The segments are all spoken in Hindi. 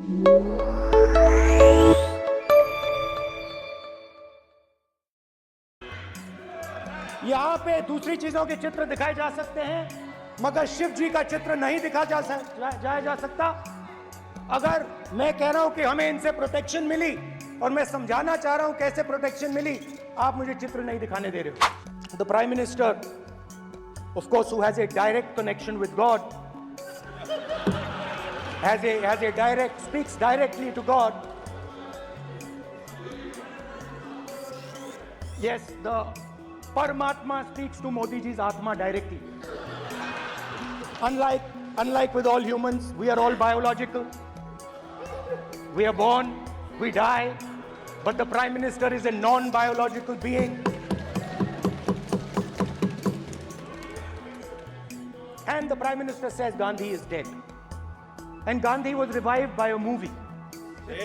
यहाँ पे दूसरी चीजों के चित्र दिखाए जा सकते हैं, मगर शिव जी का चित्र नहीं दिखा जा सकता। अगर मैं कह रहा हूं कि हमें इनसे प्रोटेक्शन मिली और मैं समझाना चाह रहा हूं कैसे प्रोटेक्शन मिली, आप मुझे चित्र नहीं दिखाने दे रहे हो। The prime minister, of course, who has a direct connection with God, has a direct, speaks directly to God. Yes, the Paramatma speaks to Modi ji's Atma directly. Unlike with all humans, we are all biological. We are born, we die, but the Prime Minister is a non-biological being. And the Prime Minister says Gandhi is dead. And Gandhi was revived by a movie.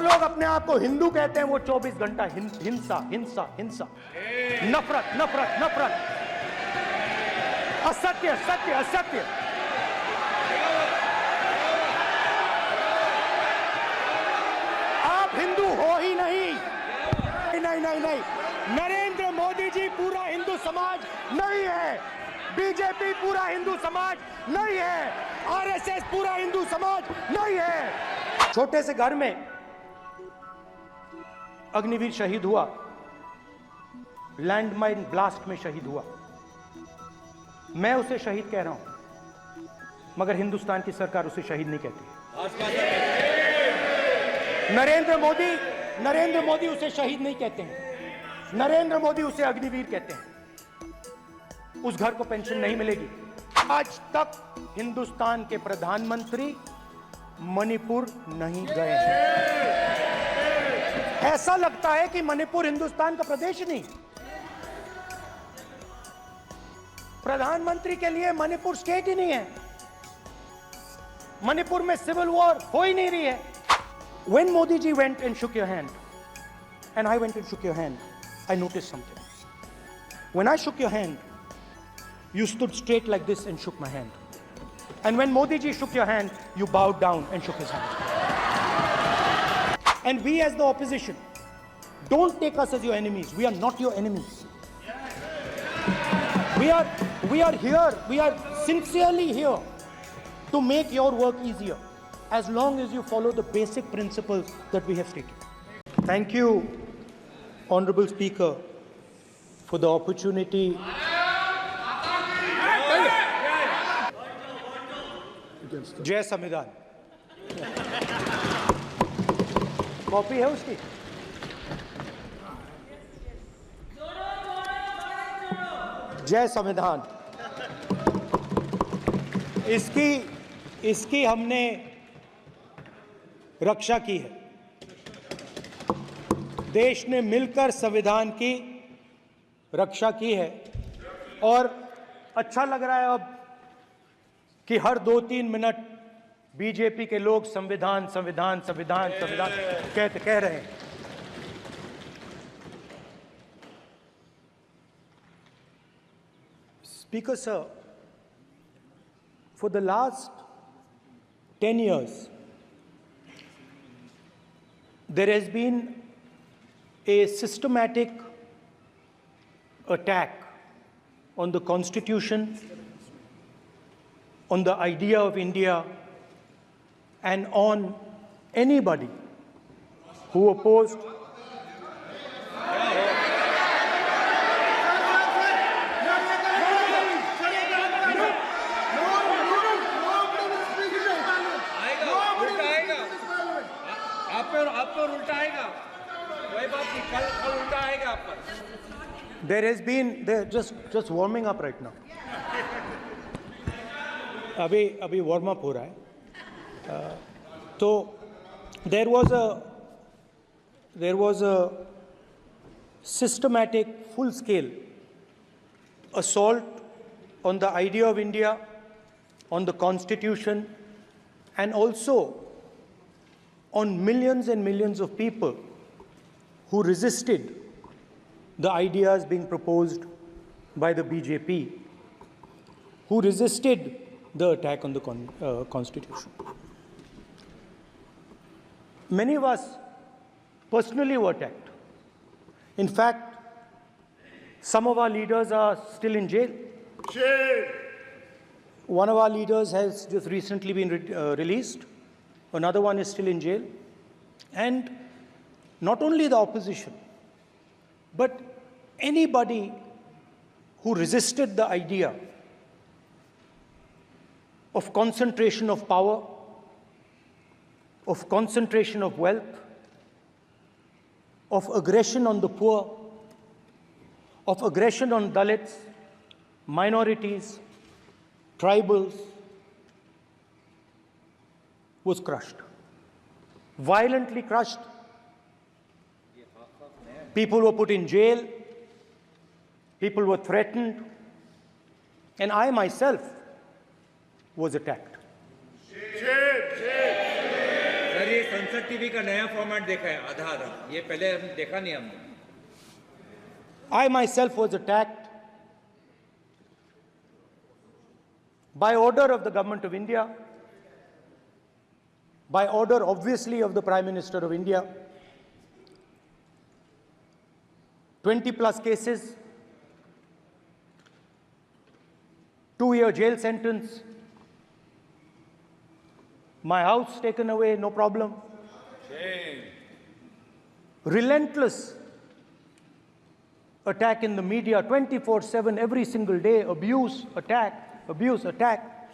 लोग अपने आप को हिंदू कहते हैं, वो 24 घंटा हिंसा हिंसा हिंसा, नफरत नफरत नफरत, असत्य सत्य असत्य। आप हिंदू हो ही नहीं। नहीं नहीं नहीं, नरेंद्र मोदी जी पूरा हिंदू समाज नहीं है, बीजेपी पूरा हिंदू समाज नहीं है, आरएसएस पूरा हिंदू समाज नहीं है। छोटे से घर में अग्निवीर शहीद हुआ, लैंडमाइन ब्लास्ट में शहीद हुआ। मैं उसे शहीद कह रहा हूं, मगर हिंदुस्तान की सरकार उसे शहीद नहीं कहती। नरेंद्र मोदी उसे शहीद नहीं कहते हैं, नरेंद्र मोदी उसे अग्निवीर कहते हैं। उस घर को पेंशन नहीं मिलेगी। आज तक हिंदुस्तान के प्रधानमंत्री मणिपुर नहीं गए हैं। ऐसा लगता है कि मणिपुर हिंदुस्तान का प्रदेश नहीं। प्रधानमंत्री के लिए मणिपुर स्टेट ही नहीं है। मणिपुर में सिविल वॉर हो ही नहीं रही है। When Modi ji went and shook your hand, and I went and shook your hand, I noticed something. When I shook your hand, you stood straight like this and shook my hand. And when Modi ji shook your hand, you bowed down and shook his hand. And we as the opposition, don't take us as your enemies. We are not your enemies. We are here, we are sincerely here to make your work easier, as long as you follow the basic principles that we have stated. Thank you, Honorable Speaker, for the opportunity. जय संविधान। कॉपी है उसकी? जय संविधान। इसकी हमने रक्षा की है। देश ने मिलकर संविधान की रक्षा की है, और अच्छा लग रहा है अब कि हर 2-3 मिनट बीजेपी के लोग संविधान संविधान संविधान संविधान कह रहे हैं। Speaker sir, for the last 10 years, there has been a systematic attack on the Constitution, on the idea of India, and on anybody who opposed There has been, just warming up right now. अभी warm up हो रहा है। तो there was a systematic, full-scale assault on the idea of India, on the Constitution, and also on millions and millions of people who resisted the ideas being proposed by the BJP, who resisted the attack on the Constitution. many of us personally were attacked. In fact, some of our leaders are still in jail. One of our leaders has just recently been released. Another one is still in jail. And not only the opposition, but anybody who resisted the idea of concentration of power, of concentration of wealth, of aggression on the poor, of aggression on Dalits, minorities, tribals, was crushed. Violently crushed. People were put in jail. People were threatened. And I myself was attacked. Sir ये संसद टीवी का नया फॉर्मेट देखा है आधा आधा ये पहले हम देखा नहीं हमने I myself was attacked by order of the government of India, by order obviously of the Prime Minister of India. 20 plus cases, 2-year jail sentence, my house taken away, no problem. Relentless attack in the media, 24/7, every single day, abuse, attack, abuse, attack.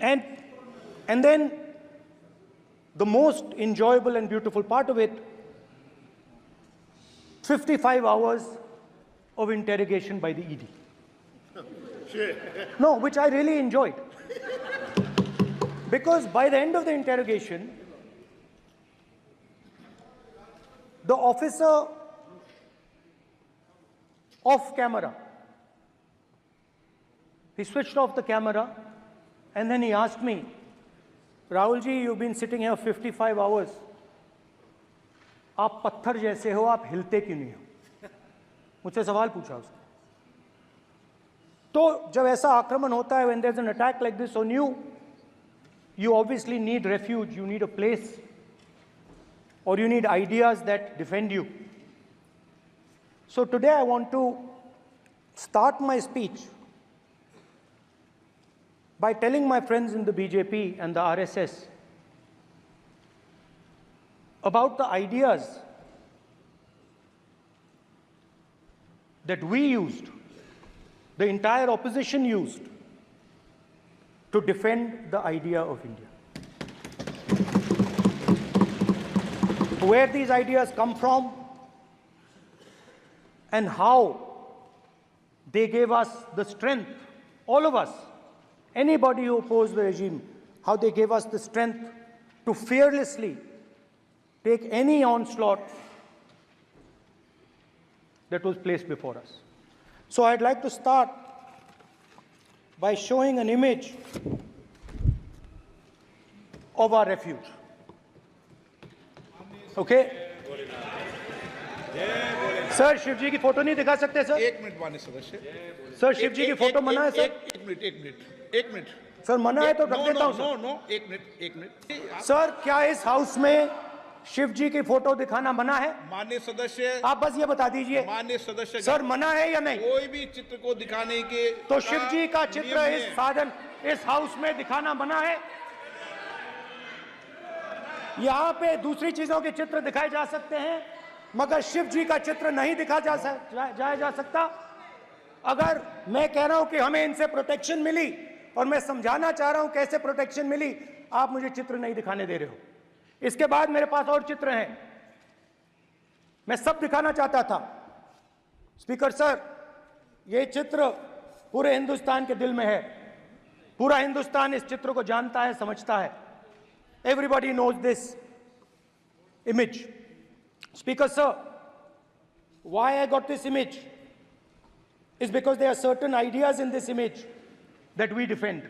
And then the most enjoyable and beautiful part of it, 55 hours of interrogation by the ED. No, which I really enjoyed. Because by the end of the interrogation, the officer off camera, he switched off the camera and then he asked me, Rahulji, you've been sitting here 55 hours. आप पत्थर जैसे हो, आप हिलते क्यों नहीं हो? मुझसे सवाल पूछा उसने. तो जब ऐसा आक्रमण होता है, when there's an attack like this on you, you obviously need refuge, you need a place, or you need ideas that defend you. So today I want to start my speech by telling my friends in the BJP and the RSS about the ideas that we used, the entire opposition used, to defend the idea of India. Where these ideas come from and how they gave us the strength, all of us, anybody who opposed the regime, how they gave us the strength to fearlessly take any onslaught that was placed before us. So I'd like to start by showing an image of our refuge. Okay? Sir Shiv ji की फोटो नहीं दिखा सकते सर? एक मिनट माननीय सदस्य सर शिव जी की फोटो मना है सर? एक मिनट सर मना है तो रख देता हूं सर. नो एक मिनट सर क्या इस हाउस में शिव जी की फोटो दिखाना मना है? माननीय सदस्य आप बस ये बता दीजिए. माननीय सदस्य सर मना है या नहीं? कोई भी चित्र को दिखाने के तो शिव जी का चित्र इस साधन इस हाउस में दिखाना मना है. यहाँ पे दूसरी चीजों के चित्र दिखाए जा सकते हैं मगर शिव जी का चित्र नहीं दिखा जा सकता. अगर मैं कह रहा हूं कि हमें इनसे प्रोटेक्शन मिली और मैं समझाना चाह रहा हूं कैसे प्रोटेक्शन मिली, आप मुझे चित्र नहीं दिखाने दे रहे हो. इसके बाद मेरे पास और चित्र हैं, मैं सब दिखाना चाहता था. स्पीकर सर, ये चित्र पूरे हिंदुस्तान के दिल में है. पूरा हिंदुस्तान इस चित्र को जानता है, समझता है. Everybody knows this image. Speaker sir, why I got this image is because there are certain ideas in this image that we defend,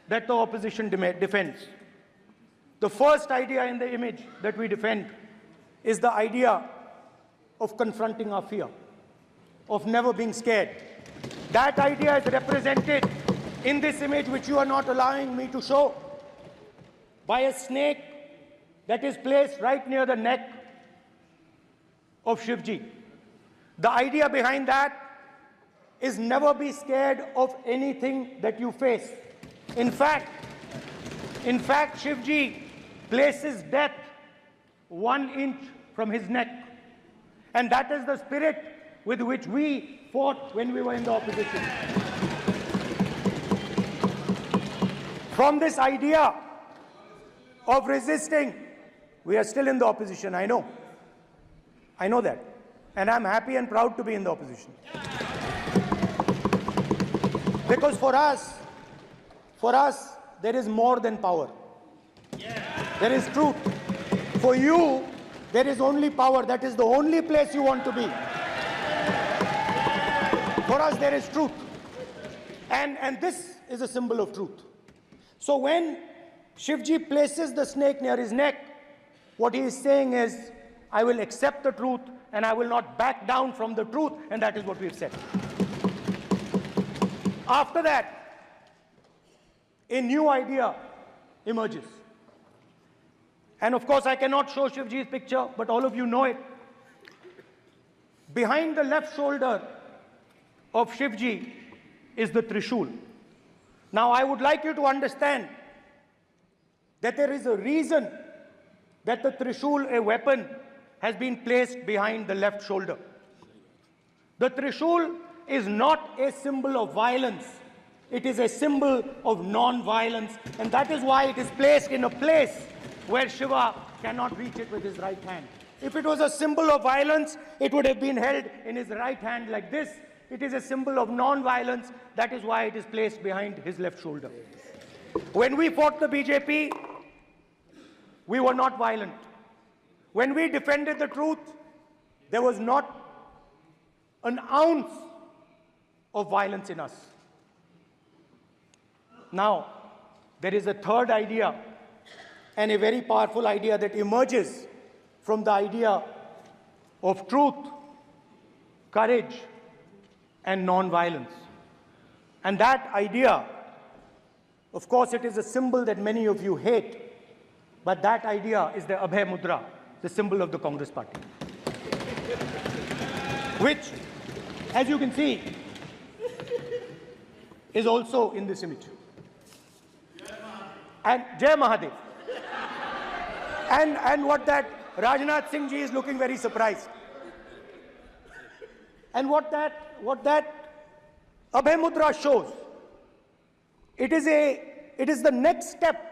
that the opposition defends. The first idea in the image that we defend is the idea of confronting our fear, of never being scared. That idea is represented in this image which you are not allowing me to show by a snake that is placed right near the neck of Shivji. The idea behind that is never be scared of anything that you face. In fact, Shivji places death 1 inch from his neck. And that is the spirit with which we fought when we were in the opposition. From this idea of resisting, we are still in the opposition, I know. I know that. And I'm happy and proud to be in the opposition. Because for us, there is more than power. There is truth. For you, there is only power. That is the only place you want to be. For us, there is truth. And this is a symbol of truth. So when Shivji places the snake near his neck, what he is saying is, I will accept the truth and I will not back down from the truth, and that is what we've said. After that, a new idea emerges. And of course, I cannot show Shivji's picture, but all of you know it. Behind the left shoulder of Shivji is the Trishul. Now, I would like you to understand that there is a reason that the Trishul, a weapon, has been placed behind the left shoulder. The Trishul is not a symbol of violence. It is a symbol of non-violence, and that is why it is placed in a place where Shiva cannot reach it with his right hand. If it was a symbol of violence, it would have been held in his right hand like this. It is a symbol of non-violence. That is why it is placed behind his left shoulder. When we fought the BJP, we were not violent. When we defended the truth, there was not an ounce of violence in us. Now, there is a third idea, and a very powerful idea that emerges from the idea of truth, courage, and non-violence. And that idea, of course, it is a symbol that many of you hate, but that idea is the Abhay Mudra, the symbol of the Congress Party. Which, as you can see, is also in this image. And Jai Mahadev. And what that Rajnath Singh ji is looking very surprised. And what that Abhay Mudra shows, it is the next step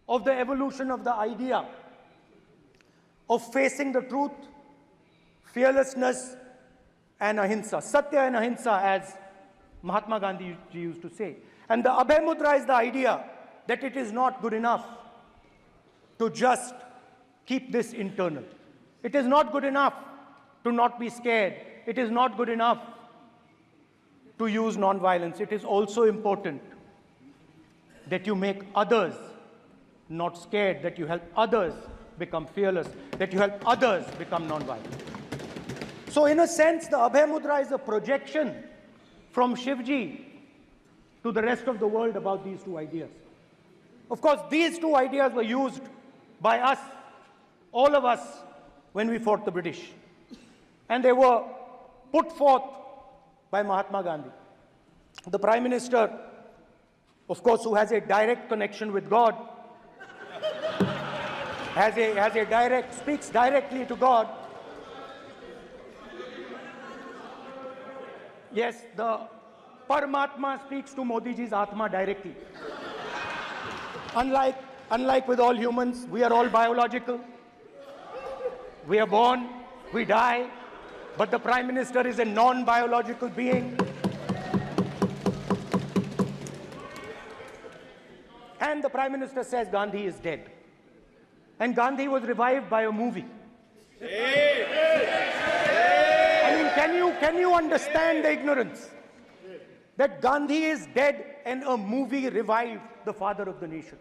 of the evolution of the idea of facing the truth, fearlessness, and ahimsa. Satya and ahimsa, as Mahatma Gandhi ji used to say. And the Abhay Mudra is the idea that it is not good enough to just keep this internal. It is not good enough to not be scared. It is not good enough to use non-violence. It is also important that you make others not scared, that you help others become fearless, that you help others become non-violent. So in a sense, the Abhay Mudra is a projection from Shivji to the rest of the world about these two ideas. Of course, these two ideas were used by us, all of us, when we fought the British. And they were put forth by Mahatma Gandhi. The Prime Minister, of course, who has a direct connection with God, speaks directly to God. Yes, the Paramatma speaks to Modi ji's Atma directly. Unlike with all humans, we are all biological. We are born, we die, but the Prime Minister is a non-biological being. And the Prime Minister says Gandhi is dead. And Gandhi was revived by a movie. I mean, can you understand the ignorance? That Gandhi is dead and a movie revived the father of the nation.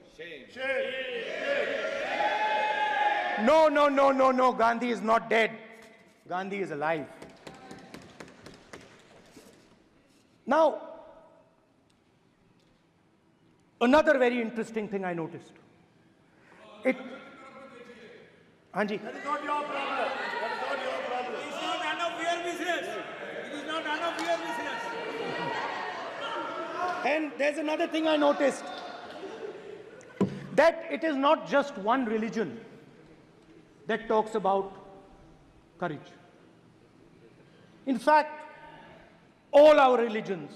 No, Gandhi is not dead. Gandhi is alive. Now, another very interesting thing I noticed. हाँ जी, That is not your problem. That is not your problem. It is not none of your business. It is not none of your business. and there's another thing I noticed, that it is not just one religion that talks about courage. In fact, all our religions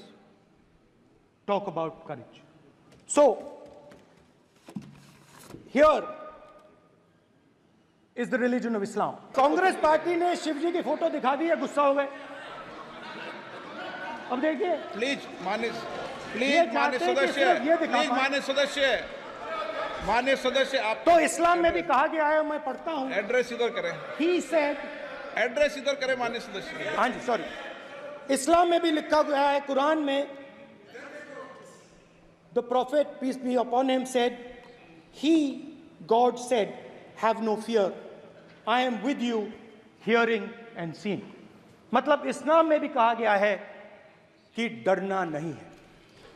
talk about courage. So, here is the religion of Islam. Congress party ने शिव जी की फोटो दिखा दी है, गुस्सा हो गए. अब देखिए, प्लीज मान्य ये चाहते हैं कि सिर्फ ये दिखा पाएं। मान्य सदस्य आप तो इस्लाम में भी कहा गया है, मैं पढ़ता हूं. एड्रेस इधर करें, He said, एड्रेस इधर करें मान्य सदस्य. हाँ जी, सॉरी, इस्लाम में भी लिखा गया है, कुरान में, the prophet peace be upon him said, he, God said, have no fear, I am with you, hearing and seeing. मतलब इस्लाम में भी कहा गया है कि डरना नहीं है.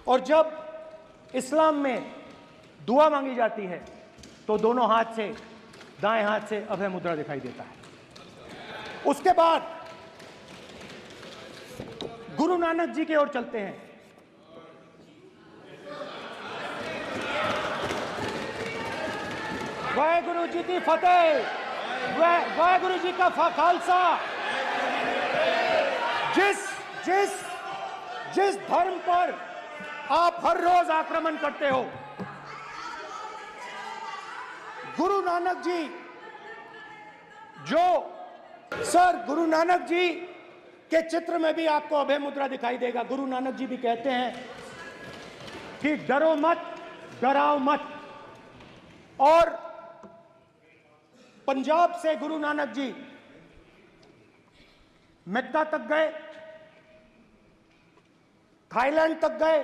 और जब इस्लाम में दुआ मांगी जाती है तो दोनों हाथ से, दाएं हाथ से अभय मुद्रा दिखाई देता है. उसके बाद गुरु नानक जी की ओर चलते हैं. वाहेगुरु जी की फतेह, वाहेगुरु जी का खालसा. जिस धर्म पर आप हर रोज आक्रमण करते हो, गुरु नानक जी, जो सर गुरु नानक जी के चित्र में भी आपको अभय मुद्रा दिखाई देगा. गुरु नानक जी भी कहते हैं कि डरो मत, डराओ मत. और पंजाब से गुरु नानक जी मेक्का तक गए, थाईलैंड तक गए,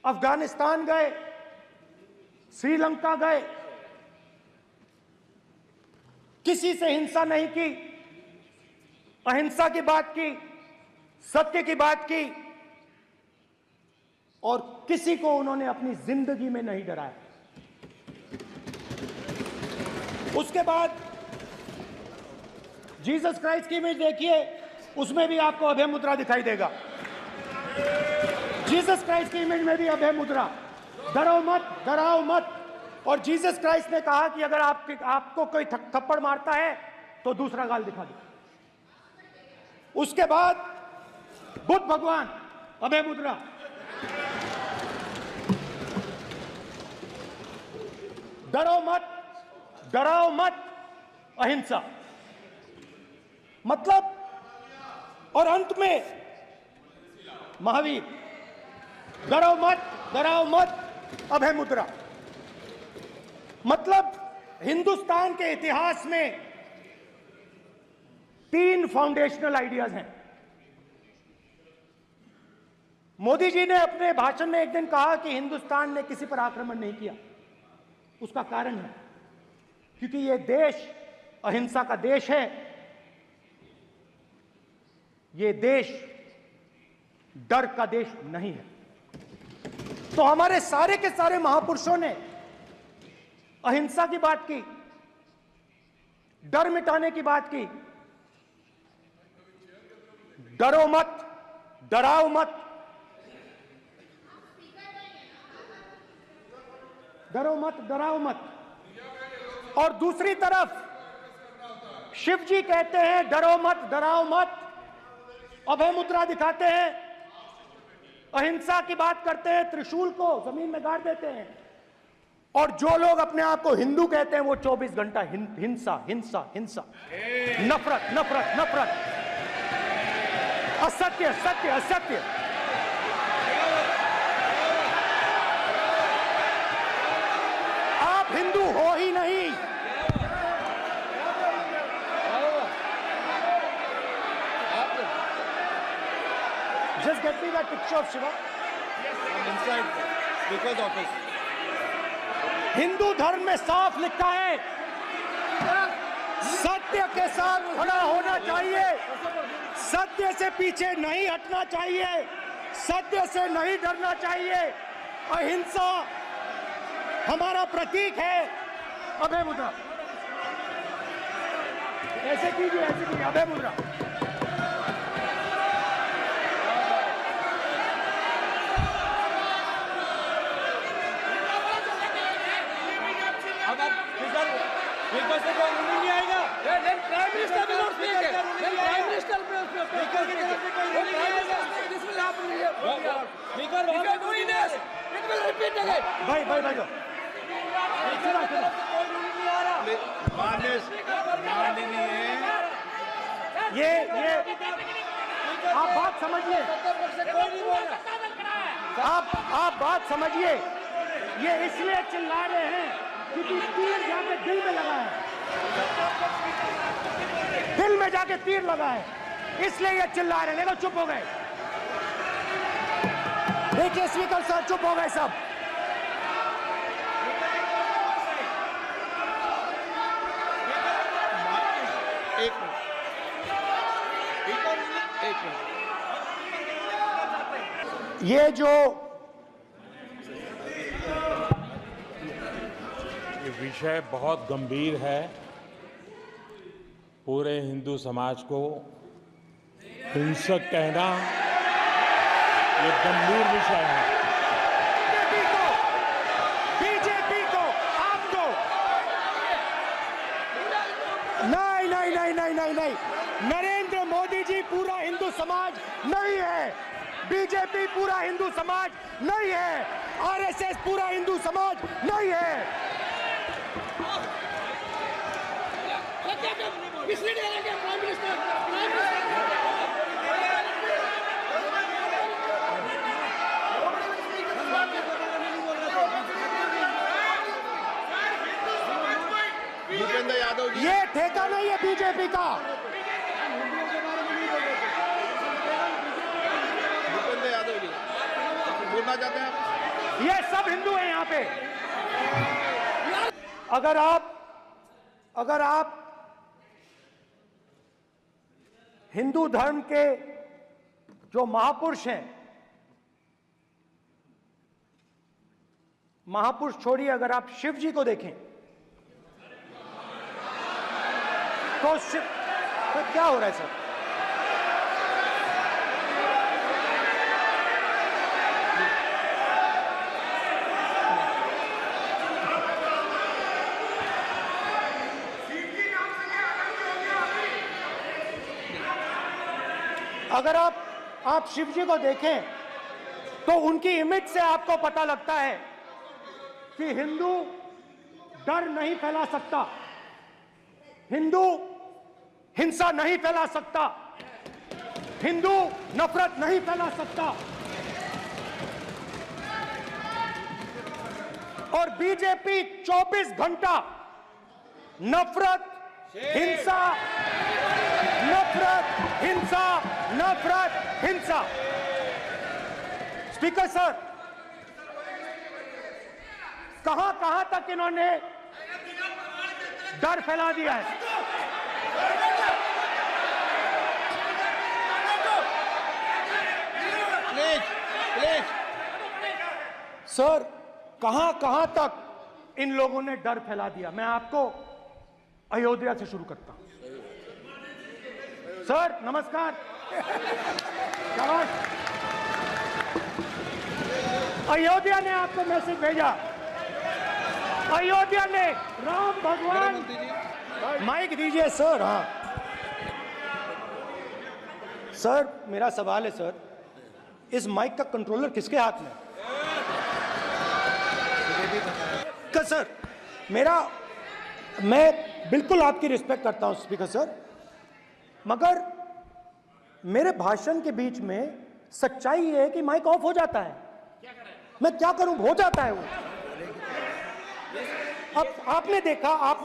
अफगानिस्तान गए, श्रीलंका गए, किसी से हिंसा नहीं की, अहिंसा की बात की, सत्य की बात की, और किसी को उन्होंने अपनी जिंदगी में नहीं डराया. उसके बाद जीसस क्राइस्ट की इमेज देखिए, उसमें भी आपको अभय मुद्रा दिखाई देगा. जीसस क्राइस्ट की इमेज में भी अभय मुद्रा, डरो मत, डराओ मत. और जीसस क्राइस्ट ने कहा कि अगर आपको कोई थप्पड़ मारता है तो दूसरा गाल दिखा दो. उसके बाद बुद्ध भगवान, अभय मुद्रा. डरो मत, डराओ मत, अहिंसा. मतलब, और अंत में महावीर, डरो मत, डराओ मत, अभय मुद्रा. मतलब हिंदुस्तान के इतिहास में 3 फाउंडेशनल आइडियाज हैं. मोदी जी ने अपने भाषण में एक दिन कहा कि हिंदुस्तान ने किसी पर आक्रमण नहीं किया. उसका कारण है क्योंकि यह देश अहिंसा का देश है. यह देश डर का देश नहीं है. तो हमारे सारे के सारे महापुरुषों ने अहिंसा की बात की, डर मिटाने की बात की. डरो मत, डराओ मत, डरो मत, डराओ मत. और दूसरी तरफ शिव जी कहते हैं डरो मत, डराओ मत, अभय मुद्रा दिखाते हैं, अहिंसा की बात करते हैं, त्रिशूल को जमीन में गाड़ देते हैं. और जो लोग अपने आप को हिंदू कहते हैं वो 24 घंटा हिंसा, हिंसा, हिंसा, नफरत, नफरत, नफरत, असत्य, सत्य, असत्य. आप हिंदू हो ही नहीं. Just get me that picture of Shiva. inside speaker's office. Hindu धर्म में साफ लिखा है, सत्य के साथ खड़ा होना चाहिए, सत्य से पीछे नहीं हटना चाहिए, सत्य से नहीं डरना चाहिए. अहिंसा हमारा प्रतीक है. अभय मुद्रा. ऐसे कीजिए, अभय मुद्रा। अब स्पीकर से कोई रूलिंग नहीं आएगा। Prime minister will not speak. Prime minister speaker की तरफ से कोई रूलिंग नहीं आएगा। This will happen here. Speaker वहां पे कोई नहीं, it will repeat again. भाई कोई रूलिंग नहीं आ रहा। माननीय ये आप बात समझिए, कोई नहीं बोल रहा। आप बात समझिए। ये इसलिए चिल्ला रहे हैं क्योंकि तीर जाके दिल में लगा है, दिल में जाके तीर लगा है, इसलिए ये चिल्ला रहे हैं। देखो चुप हो गए, देखिए स्पीकर सर चुप हो गए सब। एक मिनट। ये जो ये विषय बहुत गंभीर है, पूरे हिंदू समाज को हिंसक कहना ये गंभीर विषय है। बीजेपी को आपको नहीं, नरेंद्र मोदी जी पूरा हिंदू समाज नहीं है, बीजेपी पूरा हिंदू समाज नहीं है, आरएसएस पूरा हिंदू समाज नहीं है। भूपेंद्र यादव जी, ये ठेका नहीं है बीजेपी का। भूपेंद्र यादव जी बोलना चाहते हैं आप? ये सब हिंदू हैं यहाँ पे। अगर आप हिंदू धर्म के जो महापुरुष हैं, महापुरुष छोड़िए, अगर आप शिव जी को देखें तो क्या हो रहा है सर? अगर आप शिव जी को देखें तो उनकी इमेज से आपको पता लगता है कि हिंदू डर नहीं फैला सकता, हिंदू हिंसा नहीं फैला सकता, हिंदू नफरत नहीं फैला सकता। और बीजेपी 24 घंटा नफरत, हिंसा, नफरत, हिंसा, नफरत, हिंसा। स्पीकर सर, कहां तक इन्होंने डर फैला दिया है? प्लीज सर, कहां तक इन लोगों ने डर फैला दिया? मैं आपको अयोध्या से शुरू करता हूं। सर नमस्कार। शाबाश। अयोध्या ने आपको मैसेज भेजा, अयोध्या ने राम भगवान। माइक दीजिए सर। हाँ सर, मेरा सवाल है सर, इस माइक का कंट्रोलर किसके हाथ में? सर मैं बिल्कुल आपकी रिस्पेक्ट करता हूं स्पीकर सर, मगर मेरे भाषण के बीच में सच्चाई ये है कि माइक ऑफ हो जाता है। मैं क्या करूं, हो जाता है वो। अब आपने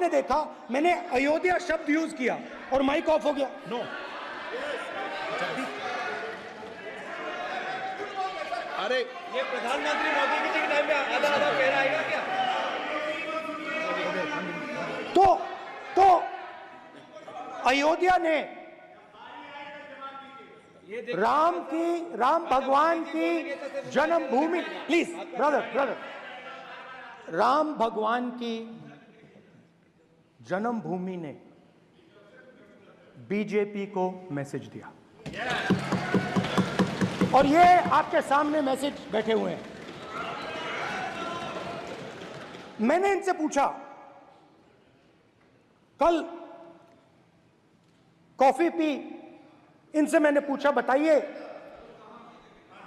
देखा मैंने अयोध्या शब्द यूज किया और माइक ऑफ हो गया। नो, अरे ये प्रधानमंत्री मोदी जी के टाइम में आधा कह रहा है क्या? तो अयोध्या ने राम भगवान की जन्मभूमि, प्लीज ब्रदर, राम भगवान की जन्मभूमि ने बीजेपी को मैसेज दिया। और ये आपके सामने मैसेज बैठे हुए हैं। मैंने इनसे पूछा, कल कॉफी पी, इनसे मैंने पूछा बताइए,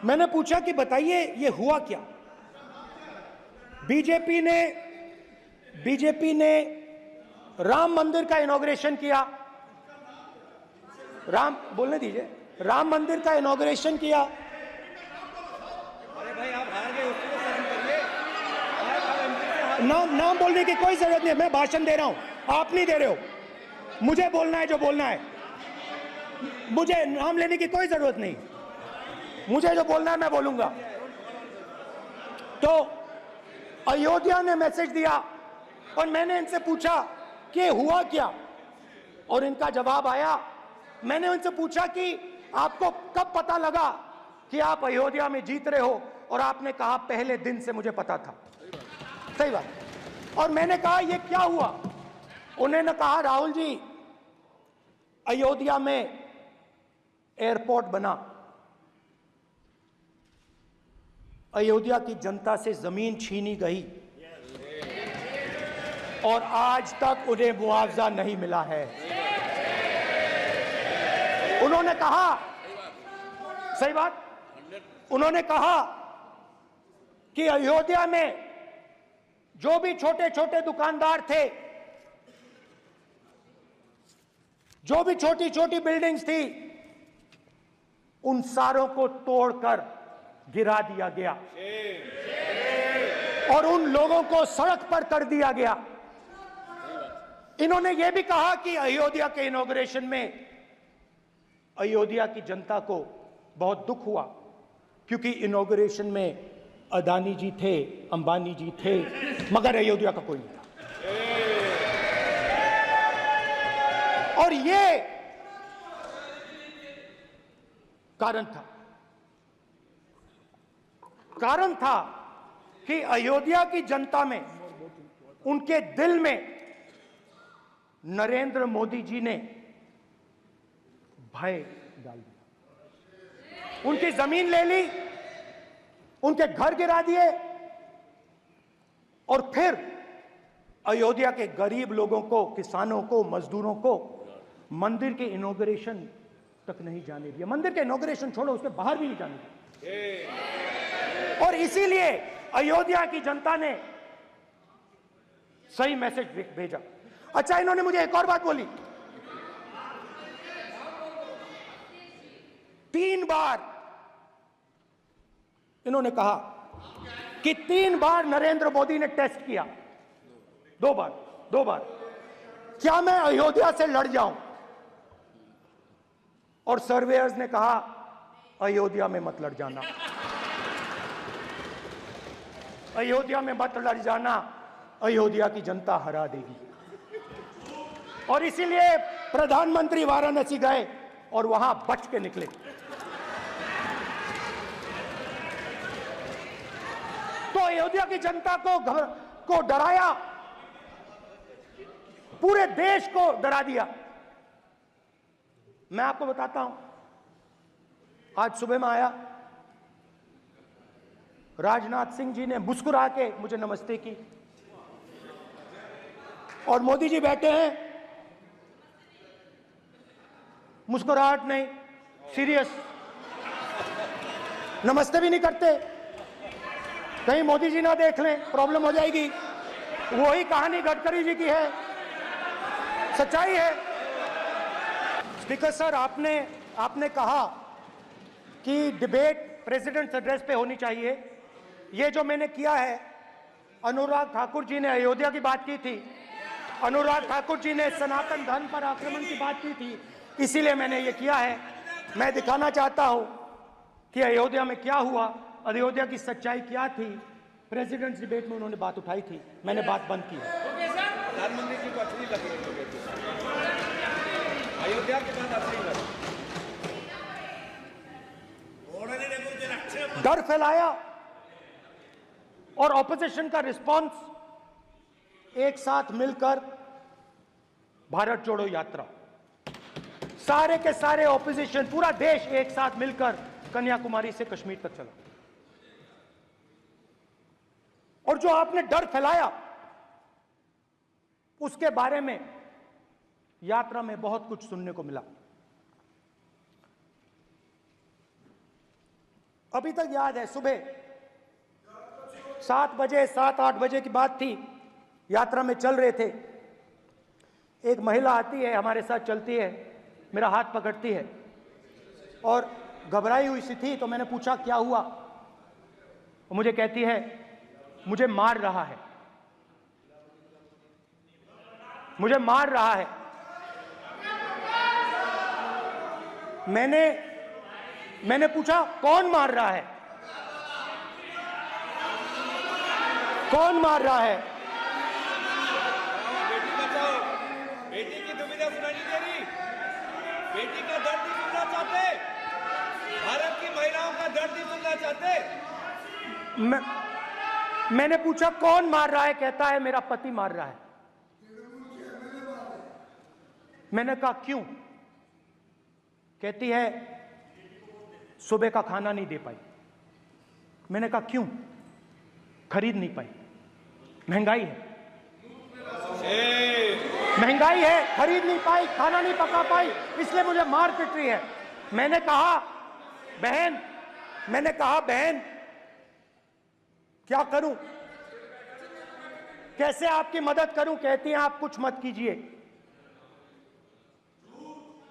मैंने पूछा कि बताइए ये हुआ क्या। बीजेपी ने राम मंदिर का इनॉग्रेशन किया, बोलने दीजिए, राम मंदिर का इनॉग्रेशन किया। अरे भाई आप हार गए, उसको सहन करिए। नाम बोलने की कोई जरूरत नहीं है, मैं भाषण दे रहा हूं, आप नहीं दे रहे हो। मुझे बोलना है जो बोलना है, मुझे नाम लेने की कोई जरूरत नहीं, मुझे जो बोलना है मैं बोलूंगा। तो अयोध्या ने मैसेज दिया और मैंने इनसे पूछा कि हुआ क्या, और इनका जवाब आया। मैंने उनसे पूछा कि आपको कब पता लगा कि आप अयोध्या में जीत रहे हो, और आपने कहा पहले दिन से मुझे पता था। सही बात। और मैंने कहा ये क्या हुआ, उन्होंने कहा राहुल जी अयोध्या में एयरपोर्ट बना, अयोध्या की जनता से जमीन छीनी गई और आज तक उन्हें मुआवजा नहीं मिला है। उन्होंने कहा, सही बात, उन्होंने कहा कि अयोध्या में जो भी छोटे छोटे दुकानदार थे, जो भी छोटी छोटी बिल्डिंग्स थी, उन सारों को तोड़कर गिरा दिया गया और उन लोगों को सड़क पर कर दिया गया। इन्होंने यह भी कहा कि अयोध्या के इनॉग्रेशन में अयोध्या की जनता को बहुत दुख हुआ, क्योंकि इनॉग्रेशन में अदानी जी थे, अंबानी जी थे, मगर अयोध्या का कोई नहीं था। और ये कारण था कि अयोध्या की जनता में, उनके दिल में नरेंद्र मोदी जी ने भय डाल दिया। उनकी जमीन ले ली, उनके घर गिरा दिए, और फिर अयोध्या के गरीब लोगों को, किसानों को, मजदूरों को मंदिर के इनॉग्रेशन तक नहीं जाने दिया। मंदिर के इनॉग्रेशन छोड़ो, उसके बाहर भी नहीं जाने दिया। और इसीलिए अयोध्या की जनता ने सही मैसेज भेजा। अच्छा, इन्होंने मुझे एक और बात बोली, 3 बार इन्होंने कहा कि 3 बार नरेंद्र मोदी ने टेस्ट किया, 2 बार क्या मैं अयोध्या से लड़ जाऊं, और सर्वेयर्स ने कहा अयोध्या में मत लड़ जाना, अयोध्या में मत लड़ जाना, अयोध्या की जनता हरा देगी। और इसीलिए प्रधानमंत्री वाराणसी गए और वहां बच के निकले। तो अयोध्या की जनता को डराया, पूरे देश को डरा दिया। मैं आपको बताता हूं, आज सुबह में आया, राजनाथ सिंह जी ने मुस्कुरा के मुझे नमस्ते की, और मोदी जी बैठे हैं, मुस्कुराहट नहीं, सीरियस, नमस्ते भी नहीं करते, कहीं मोदी जी ना देख लें, प्रॉब्लम हो जाएगी। वही कहानी गडकरी जी की है, सच्चाई है। स्पीकर सर, आपने कहा कि डिबेट प्रेसिडेंट्स एड्रेस पे होनी चाहिए। ये जो मैंने किया है, अनुराग ठाकुर जी ने अयोध्या की बात की थी, अनुराग ठाकुर जी ने सनातन धर्म पर आक्रमण की बात की थी, इसीलिए मैंने ये किया है। मैं दिखाना चाहता हूं कि अयोध्या में क्या हुआ, अयोध्या की सच्चाई क्या थी। प्रेसिडेंट्स डिबेट में उन्होंने बात उठाई थी, मैंने बात बंद की। प्रधानमंत्री जी को अच्छी लगी अयोध्या के बाद अच्छी लगी, डर फैलाया, और ऑपोजिशन का रिस्पांस एक साथ मिलकर भारत जोड़ो यात्रा, सारे के सारे ऑपोजिशन, पूरा देश एक साथ मिलकर कन्याकुमारी से कश्मीर तक चला। और जो आपने डर फैलाया, उसके बारे में यात्रा में बहुत कुछ सुनने को मिला। अभी तक याद है, सुबह 7 बजे 7-8 बजे की बात थी, यात्रा में चल रहे थे, एक महिला आती है, हमारे साथ चलती है, मेरा हाथ पकड़ती है और घबराई हुई सी थी। तो मैंने पूछा क्या हुआ, वो मुझे कहती है मुझे मार रहा है, मुझे मार रहा है। मैंने पूछा कौन मार रहा है, कौन मार रहा है? बेटी बचाओ, बेटी की दुविधा सुनाई नहीं दे रही, बेटी का दर्द नहीं सुनना चाहते, भारत की महिलाओं का दर्द नहीं सुनना चाहते। मैंने पूछा कौन मार रहा है, कहता है मेरा पति मार रहा है। मैंने कहा क्यों? कहती है सुबह का खाना नहीं दे पाई। मैंने कहा क्यों? खरीद नहीं पाई, महंगाई है, महंगाई है, खरीद नहीं पाई, खाना नहीं पका पाई, इसलिए मुझे मार पिट रही है। मैंने कहा बहन क्या करूं, कैसे आपकी मदद करूं? कहती हैं आप कुछ मत कीजिए,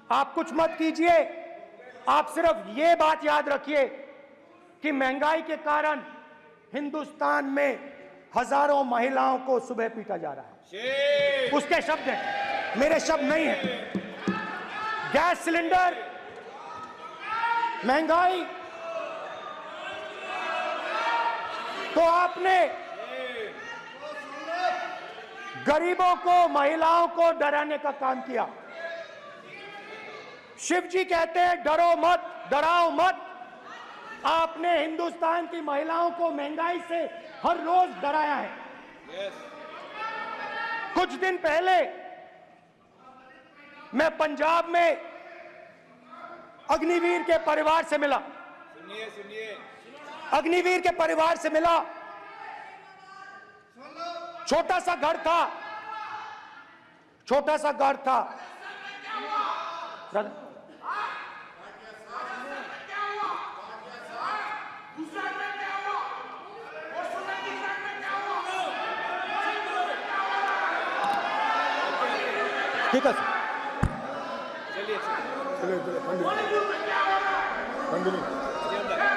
आप कुछ मत कीजिए, आप सिर्फ ये बात याद रखिए कि महंगाई के कारण हिंदुस्तान में हजारों महिलाओं को सुबह पीटा जा रहा है। उसके शब्द हैं, मेरे शब्द नहीं है। गैस सिलेंडर, महंगाई, तो आपने गरीबों को, महिलाओं को डराने का काम किया। शिव जी कहते हैं डरो मत, डराओ मत। आपने हिंदुस्तान की महिलाओं को महंगाई से हर रोज डराया है। कुछ दिन पहले मैं पंजाब में अग्निवीर के परिवार से मिला। सुनिए, अग्निवीर के परिवार से मिला। छोटा सा घर था, छोटा सा घर था। ठीक है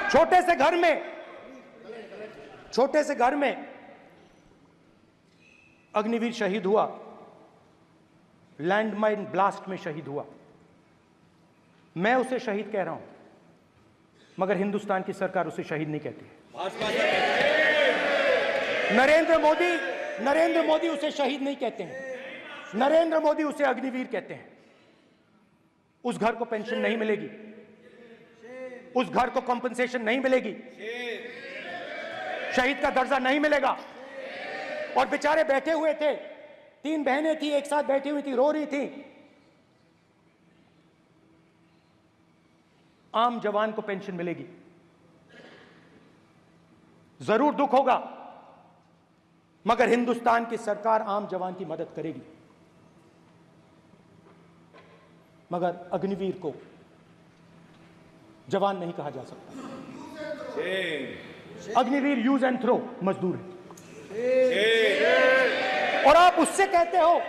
छोटे से घर में अग्निवीर शहीद हुआ, लैंडमाइन ब्लास्ट में शहीद हुआ। मैं उसे शहीद कह रहा हूं, मगर हिंदुस्तान की सरकार उसे शहीद नहीं कहती। नरेंद्र मोदी उसे शहीद नहीं कहते हैं, नरेंद्र मोदी उसे अग्निवीर कहते हैं। उस घर को पेंशन नहीं मिलेगी, उस घर को कंपनसेशन नहीं मिलेगी, शहीद का दर्जा नहीं मिलेगा। और बेचारे बैठे हुए थे, 3 बहनें थी, एक साथ बैठी हुई थी, रो रही थी। आम जवान को पेंशन मिलेगी, जरूर दुख होगा, मगर हिंदुस्तान की सरकार आम जवान की मदद करेगी। मगर अग्निवीर को जवान नहीं कहा जा सकता। अग्निवीर यूज एंड थ्रो मजदूर है। और आप उससे कहते हो,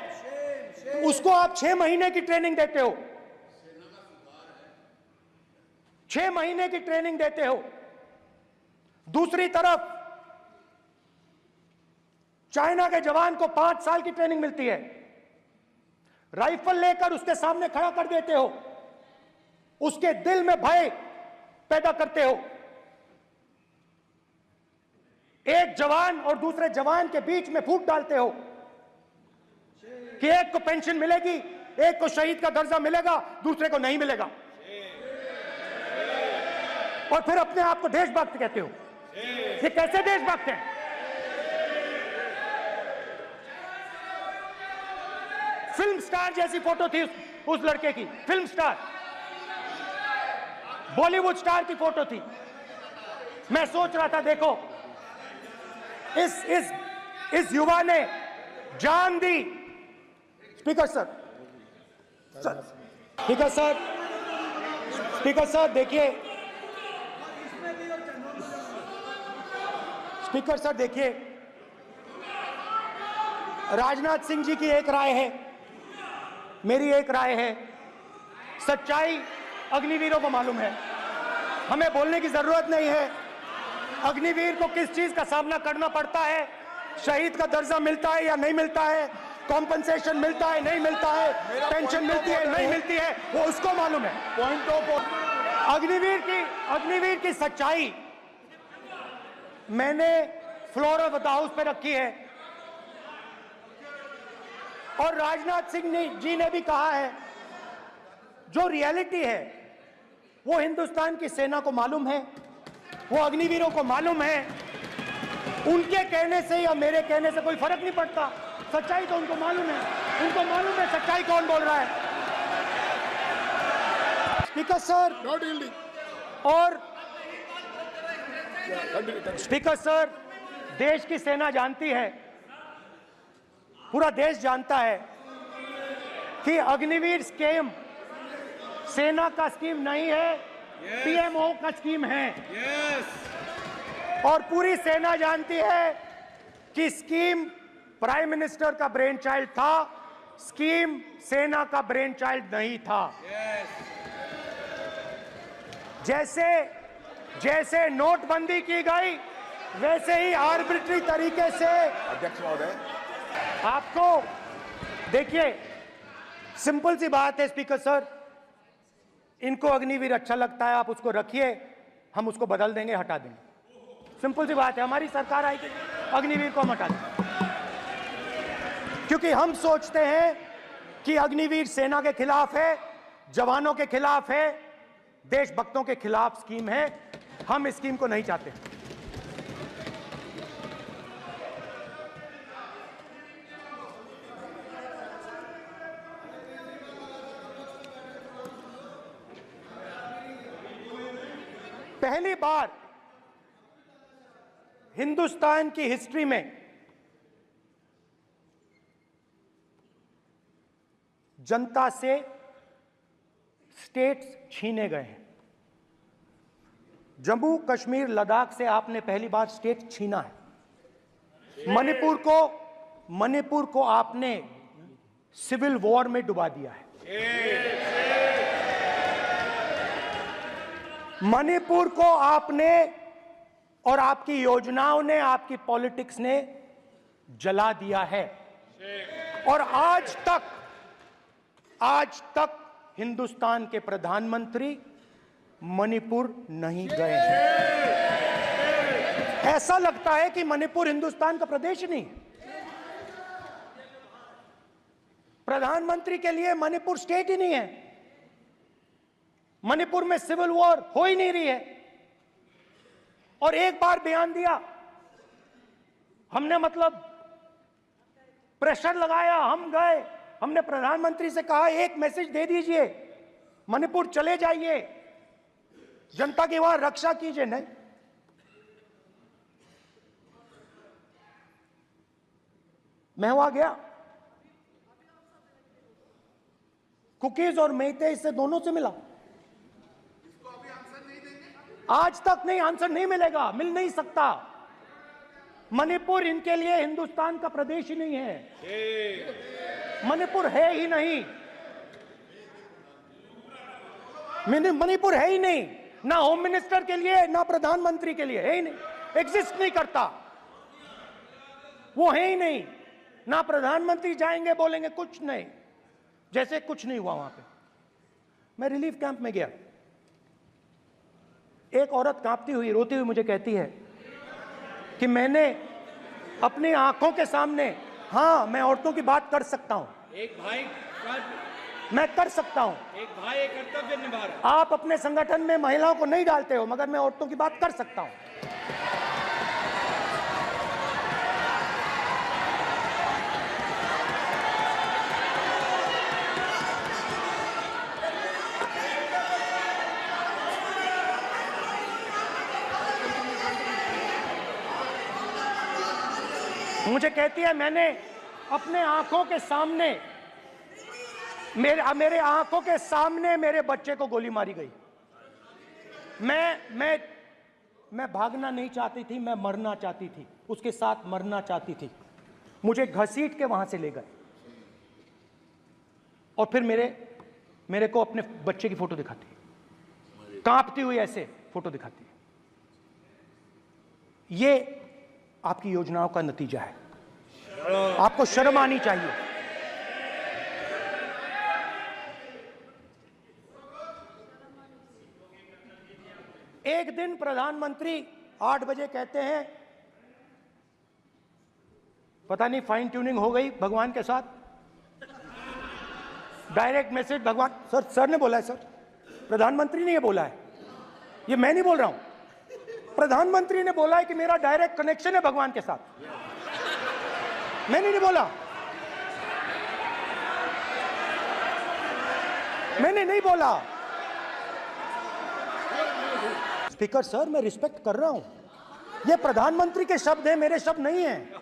उसको आप 6 महीने की ट्रेनिंग देते हो, 6 महीने की ट्रेनिंग देते हो। दूसरी तरफ चाइना के जवान को 5 साल की ट्रेनिंग मिलती है, राइफल लेकर उसके सामने खड़ा कर देते हो, उसके दिल में भय पैदा करते हो। एक जवान और दूसरे जवान के बीच में फूट डालते हो कि एक को पेंशन मिलेगी, एक को शहीद का दर्जा मिलेगा, दूसरे को नहीं मिलेगा, और फिर अपने आप को देशभक्त कहते हो। ये कैसे देशभक्त हैं? फिल्म स्टार जैसी फोटो थी उस लड़के की, फिल्म स्टार, बॉलीवुड स्टार की फोटो थी। मैं सोच रहा था देखो इस युवा ने जान दी। Speaker sir, speaker sir, speaker sir देखिए, स्पीकर सर देखिए, राजनाथ सिंह जी की एक राय है, मेरी एक राय है, सच्चाई अग्निवीरों को मालूम है, हमें बोलने की जरूरत नहीं है। अग्निवीर को किस चीज का सामना करना पड़ता है, शहीद का दर्जा मिलता है या नहीं मिलता है, कॉम्पनसेशन मिलता है नहीं मिलता है, पेंशन मिलती है नहीं मिलती है, वो उसको मालूम है। पॉइंट ऑफ अग्निवीर की सच्चाई मैंने फ्लोर ऑफ द हाउस पे रखी है और राजनाथ सिंह जी ने भी कहा है, जो रियलिटी है वो हिंदुस्तान की सेना को मालूम है, वो अग्निवीरों को मालूम है। उनके कहने से या मेरे कहने से कोई फर्क नहीं पड़ता, सच्चाई तो उनको मालूम है, उनको मालूम है सच्चाई कौन बोल रहा है। Speaker sir, not yielding. और स्पीकर सर, देश की सेना जानती है, पूरा देश जानता है कि अग्निवीर स्कीम सेना का स्कीम नहीं है, पीएमओ का स्कीम है। और पूरी सेना जानती है कि स्कीम प्राइम मिनिस्टर का ब्रेन चाइल्ड था, स्कीम सेना का ब्रेन चाइल्ड नहीं था। जैसे नोटबंदी की गई वैसे ही आर्बिट्री तरीके से अध्यक्ष महोदय, आपको देखिए, सिंपल सी बात है स्पीकर सर, इनको अग्निवीर अच्छा लगता है, आप उसको रखिए, हम उसको बदल देंगे, हटा देंगे। सिंपल सी बात है, हमारी सरकार आएगी, अग्निवीर को हम हटा देंगे, क्योंकि हम सोचते हैं कि अग्निवीर सेना के खिलाफ है, जवानों के खिलाफ है, देशभक्तों के खिलाफ स्कीम है। हम इस स्कीम को नहीं चाहते। पहली बार हिंदुस्तान की हिस्ट्री में जनता से स्टेट्स छीने गए हैं। जम्मू कश्मीर लद्दाख से आपने पहली बार स्टेट छीना है। मणिपुर को आपने सिविल वॉर में डुबा दिया है। मणिपुर को आपने और आपकी योजनाओं ने, आपकी पॉलिटिक्स ने जला दिया है। और आज तक हिंदुस्तान के प्रधानमंत्री मणिपुर नहीं गए हैं। ऐसा लगता है कि मणिपुर हिंदुस्तान का प्रदेश नहीं है। प्रधानमंत्री के लिए मणिपुर स्टेट ही नहीं है। मणिपुर में सिविल वॉर हो ही नहीं रही है। और एक बार बयान दिया हमने, मतलब प्रेशर लगाया, हम गए, हमने प्रधानमंत्री से कहा एक मैसेज दे दीजिए, मणिपुर चले जाइए, जनता की वहां रक्षा कीजिए। नहीं, मैं वहां गया, कुकीज और मेहते इससे दोनों से मिला। आज तक नहीं, आंसर नहीं मिलेगा, मिल नहीं सकता। मणिपुर इनके लिए हिंदुस्तान का प्रदेश ही नहीं है। मणिपुर है ही नहीं, मणिपुर है ही नहीं, ना होम मिनिस्टर के लिए ना प्रधानमंत्री के लिए, है ही नहीं, एग्जिस्ट नहीं करता, वो है ही नहीं। ना प्रधानमंत्री जाएंगे बोलेंगे कुछ नहीं, जैसे कुछ नहीं हुआ वहां पे। मैं रिलीफ कैंप में गया, एक औरत कांपती हुई, रोती हुई मुझे कहती है कि मैंने अपनी आंखों के सामने, हाँ मैं औरतों की बात कर सकता हूं, एक भाई मैं कर सकता हूं, एक भाई एक कर्तव्य निभा रहा है। आप अपने संगठन में महिलाओं को नहीं डालते हो, मगर मैं औरतों की बात कर सकता हूं। मुझे कहती है मैंने अपने आंखों के सामने, मेरे आंखों के सामने मेरे बच्चे को गोली मारी गई। मैं भागना नहीं चाहती थी, मैं मरना चाहती थी, उसके साथ मरना चाहती थी। मुझे घसीट के वहां से ले गए और फिर मेरे को अपने बच्चे की फोटो दिखाती है, कांपती हुई ऐसे फोटो दिखाती है। ये आपकी योजनाओं का नतीजा है। आपको शर्म आनी चाहिए। एक दिन प्रधानमंत्री 8 बजे कहते हैं, पता नहीं फाइन ट्यूनिंग हो गई भगवान के साथ, डायरेक्ट मैसेज भगवान, सर ने बोला है, सर प्रधानमंत्री ने ये बोला है, ये मैं नहीं बोल रहा हूं, प्रधानमंत्री ने बोला है कि मेरा डायरेक्ट कनेक्शन है भगवान के साथ। मैंने नहीं बोला, मैंने नहीं बोला। स्पीकर सर, मैं रिस्पेक्ट कर रहा हूं, ये प्रधानमंत्री के शब्द हैं, मेरे शब्द नहीं हैं।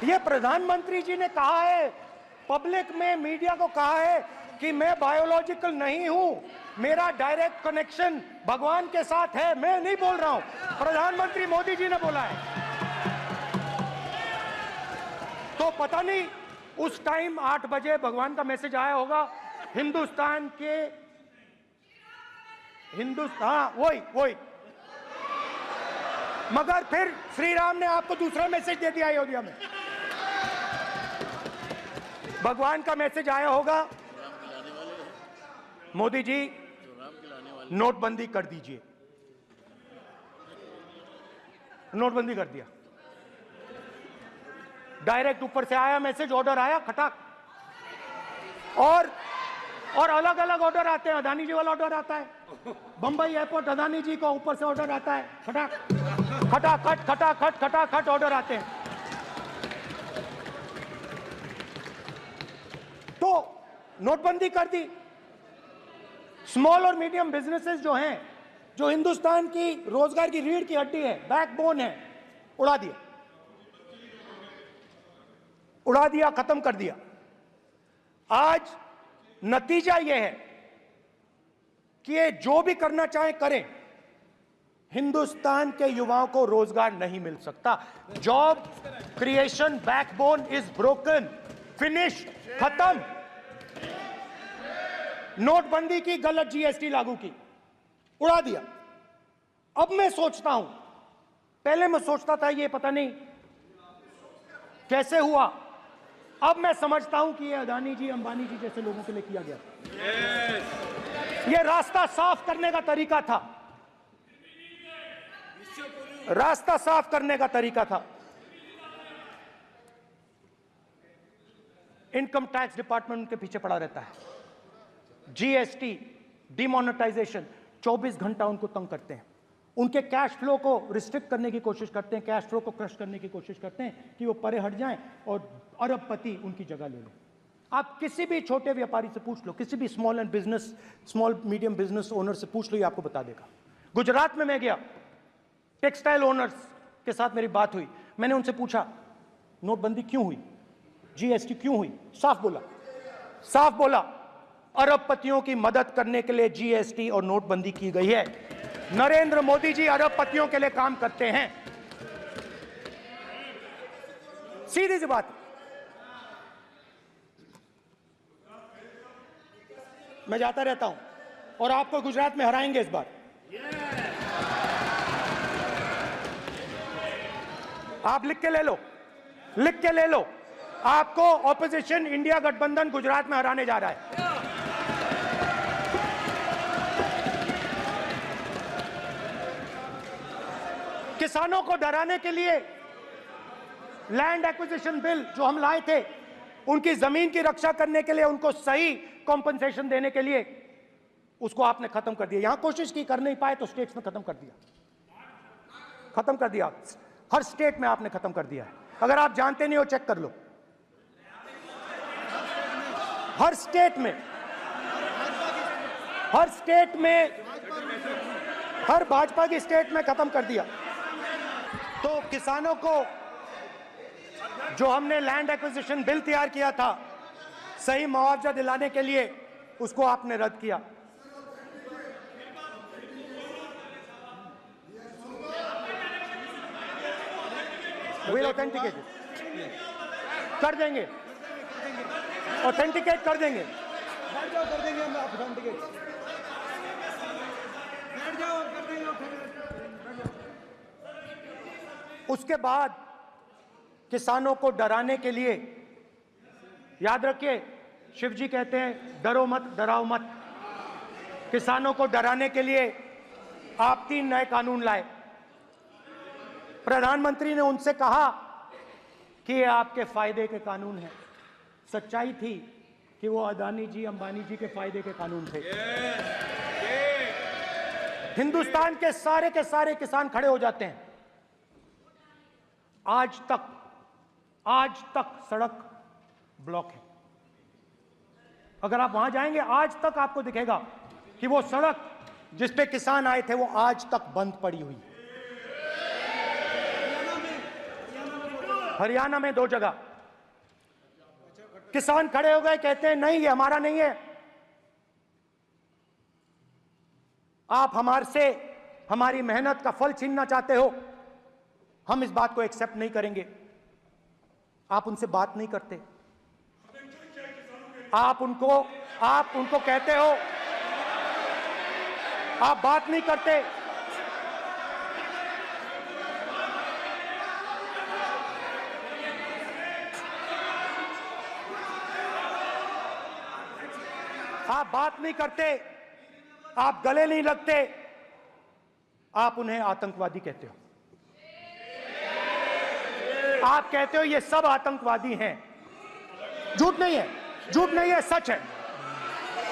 ये प्रधानमंत्री जी ने कहा है, पब्लिक में मीडिया को कहा है कि मैं बायोलॉजिकल नहीं हूं, मेरा डायरेक्ट कनेक्शन भगवान के साथ है। मैं नहीं बोल रहा हूं, प्रधानमंत्री मोदी जी ने बोला है। तो पता नहीं उस टाइम 8 बजे भगवान का मैसेज आया होगा हिंदुस्तान, वही। मगर फिर श्री राम ने आपको दूसरा मैसेज दे दिया अयोध्या में। भगवान का मैसेज आया होगा, मोदी जी नोटबंदी कर दीजिए। नोटबंदी कर दिया, डायरेक्ट ऊपर से आया मैसेज, ऑर्डर आया खटाक। और अलग अलग ऑर्डर आते हैं। अदानी जी वाला ऑर्डर आता है, बंबई एयरपोर्ट अदानी जी को ऊपर से ऑर्डर आता है, खटाखट ऑर्डर आते हैं। तो नोटबंदी कर दी। स्मॉल और मीडियम बिजनेसेस जो हैं, जो हिंदुस्तान की रोजगार की रीढ़ की हड्डी है, बैकबोन है, उड़ा दिया, खत्म कर दिया। आज नतीजा यह है कि ये जो भी करना चाहे करें, हिंदुस्तान के युवाओं को रोजगार नहीं मिल सकता। Job creation backbone is broken, finish, खत्म। नोटबंदी की, गलत जीएसटी लागू की, उड़ा दिया। अब मैं सोचता हूं, पहले मैं सोचता था ये पता नहीं कैसे हुआ, अब मैं समझता हूं कि ये अदानी जी, अंबानी जी जैसे लोगों के लिए किया गया। ये रास्ता साफ करने का तरीका था, रास्ता साफ करने का तरीका था। इनकम टैक्स डिपार्टमेंट उनके पीछे पड़ा रहता है। जीएसटी, डिमोनेटाइजेशन, 24 घंटा उनको तंग करते हैं। उनके कैश फ्लो को रिस्ट्रिक्ट करने की कोशिश करते हैं, कैश फ्लो को क्रश करने की कोशिश करते हैं कि वो परे हट जाएं और अरबपति उनकी जगह ले लें। आप किसी भी छोटे व्यापारी से पूछ लो, किसी भी स्मॉल मीडियम बिजनेस ओनर से पूछ लो, ये आपको बता देगा। गुजरात में मैं गया, टेक्सटाइल ओनर्स के साथ मेरी बात हुई। मैंने उनसे पूछा नोटबंदी क्यों हुई, जीएसटी क्यों हुई? साफ बोला अरबपतियों की मदद करने के लिए जीएसटी और नोटबंदी की गई है। नरेंद्र मोदी जी अरबपतियों के लिए काम करते हैं, सीधी सी बात। मैं जाता रहता हूं और आपको गुजरात में हराएंगे इस बार। आप लिख के ले लो, आपको ऑपोजिशन इंडिया गठबंधन गुजरात में हराने जा रहा है। किसानों को डराने के लिए लैंड एक्विजिशन बिल जो हम लाए थे, उनकी जमीन की रक्षा करने के लिए, उनको सही कॉम्पनसेशन देने के लिए, उसको आपने खत्म कर दिया। यहां कोशिश की, कर नहीं पाए तो स्टेट्स में खत्म कर दिया। हर स्टेट में आपने खत्म कर दिया है। अगर आप जानते नहीं हो, चेक कर लो। हर स्टेट में, हर भाजपा की स्टेट में खत्म कर दिया। तो किसानों को जो हमने लैंड एक्विजिशन बिल तैयार किया था सही मुआवजा दिलाने के लिए, उसको आपने रद्द किया। विल ऑथेंटिकेट कर देंगे, ऑथेंटिकेट कर देंगे। बैठ जाओ, कर देंगे हम ऑथेंटिकेट। बैठ जाओ, कर देंगे ऑथेंटिकेट। उसके बाद किसानों को डराने के लिए, याद रखिए शिव जी कहते हैं डरो मत डराओ मत, किसानों को डराने के लिए आप 3 नए कानून लाए। प्रधानमंत्री ने उनसे कहा कि ये आपके फायदे के कानून हैं। सच्चाई थी कि वो अदानी जी अंबानी जी के फायदे के कानून थे। हिंदुस्तान के सारे किसान खड़े हो जाते हैं। आज तक सड़क ब्लॉक है। अगर आप वहां जाएंगे आज तक आपको दिखेगा कि वो सड़क जिस पे किसान आए थे वो आज तक बंद पड़ी हुई। हरियाणा में 2 जगह किसान खड़े हो गए, कहते हैं नहीं ये हमारा नहीं है, आप हमारे से हमारी मेहनत का फल छीनना चाहते हो, हम इस बात को एक्सेप्ट नहीं करेंगे। आप उनसे बात नहीं करते, आप उनको कहते हो, आप बात नहीं करते। आप बात नहीं करते, आप गले नहीं लगते, आप उन्हें आतंकवादी कहते हो। आप कहते हो ये सब आतंकवादी हैं। झूठ नहीं है, झूठ नहीं है, सच है,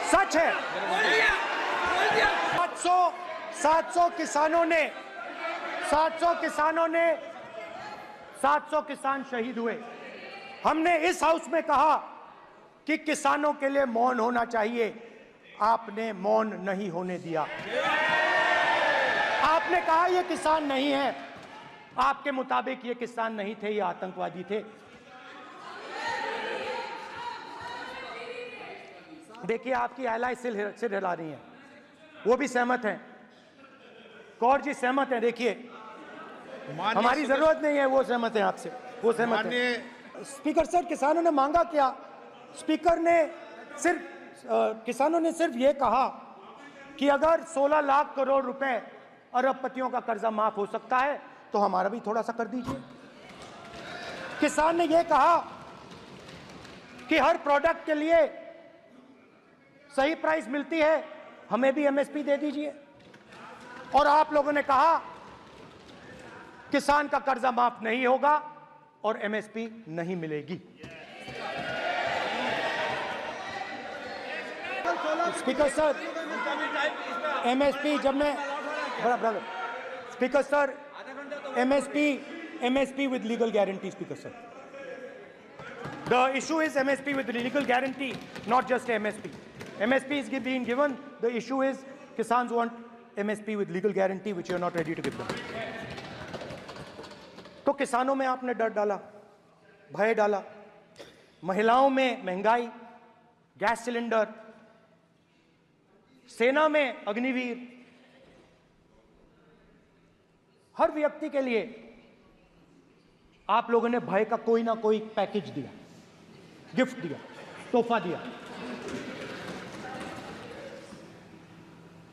सच है। 700 किसान शहीद हुए। हमने इस हाउस में कहा कि किसानों के लिए मौन होना चाहिए, आपने मौन नहीं होने दिया। आपने कहा ये किसान नहीं है, आपके मुताबिक ये किसान नहीं थे, ये आतंकवादी थे। देखिए आपकी एलाय सिर हिला रही है, वो भी सहमत हैं, कौर जी सहमत हैं। देखिए हमारी जरूरत नहीं है, वो सहमत हैं आपसे, वो सहमत हैं। स्पीकर सर, किसानों ने मांगा क्या? स्पीकर ने किसानों ने सिर्फ ये कहा कि अगर 16 लाख करोड़ रुपए अरबपतियों का कर्जा माफ हो सकता है तो हमारा भी थोड़ा सा कर दीजिए। किसान ने यह कहा कि हर प्रोडक्ट के लिए सही प्राइस मिलती है, हमें भी एमएसपी दे दीजिए। और आप लोगों ने कहा किसान का कर्जा माफ नहीं होगा और एमएसपी नहीं मिलेगी। स्पीकर सर, एमएसपी जब मैं speaker sir, MSP with legal guarantee. Speaker sir, the issue is MSP with legal guarantee, not just MSP. MSP is being given. The issue is Kisans want MSP with legal guarantee, which you are not ready to give them. तो किसानों में आपने डर डाला, भय डाला, महिलाओं में महंगाई, गैस सिलेंडर, सेना में अग्निवीर, हर व्यक्ति के लिए आप लोगों ने भय का कोई ना कोई पैकेज दिया, गिफ्ट दिया, तोहफा दिया।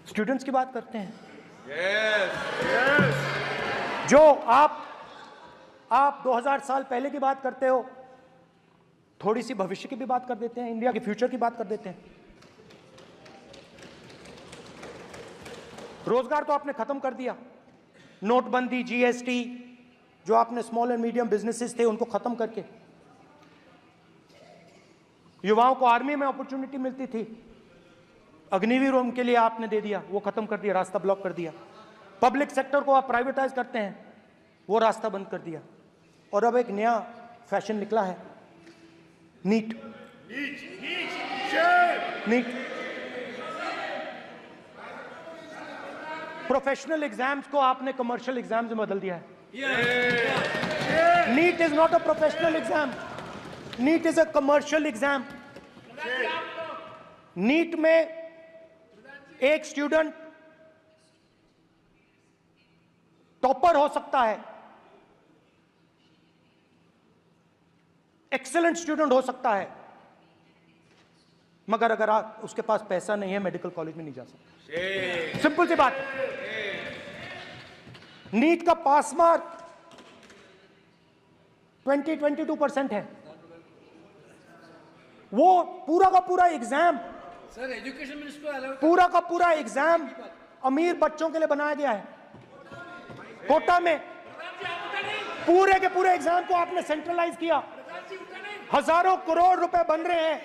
स्टूडेंट्स की बात करते हैं। जो आप 2000 साल पहले की बात करते हो, थोड़ी सी भविष्य की भी बात कर देते हैं, इंडिया के फ्यूचर की बात कर देते हैं। रोजगार तो आपने खत्म कर दिया, नोटबंदी, जीएसटी, जो आपने स्मॉल एंड मीडियम बिजनेसेस थे उनको खत्म करके, युवाओं को आर्मी में अपॉर्चुनिटी मिलती थी, अग्निवीर उनके लिए आपने दे दिया, वो खत्म कर दिया, रास्ता ब्लॉक कर दिया। पब्लिक सेक्टर को आप प्राइवेटाइज करते हैं, वो रास्ता बंद कर दिया। और अब एक नया फैशन निकला है, नीट। प्रोफेशनल एग्जाम्स को आपने कमर्शियल एग्जाम्स में बदल दिया है। NEET is not a professional exam. NEET is a commercial exam. NEET में एक स्टूडेंट टॉपर हो सकता है, एक्सीलेंट स्टूडेंट हो सकता है, मगर अगर उसके पास पैसा नहीं है मेडिकल कॉलेज में नहीं जा सकता। सिंपल सी बात। नीट का पास मार्क 22% है। वो पूरा का पूरा exam, sir education minister allow पूरा का पूरा एग्जाम अमीर बच्चों के लिए बनाया गया है। कोटा में पूरे के पूरे एग्जाम को आपने सेंट्रलाइज किया। हजारों करोड़ रुपए बन रहे हैं,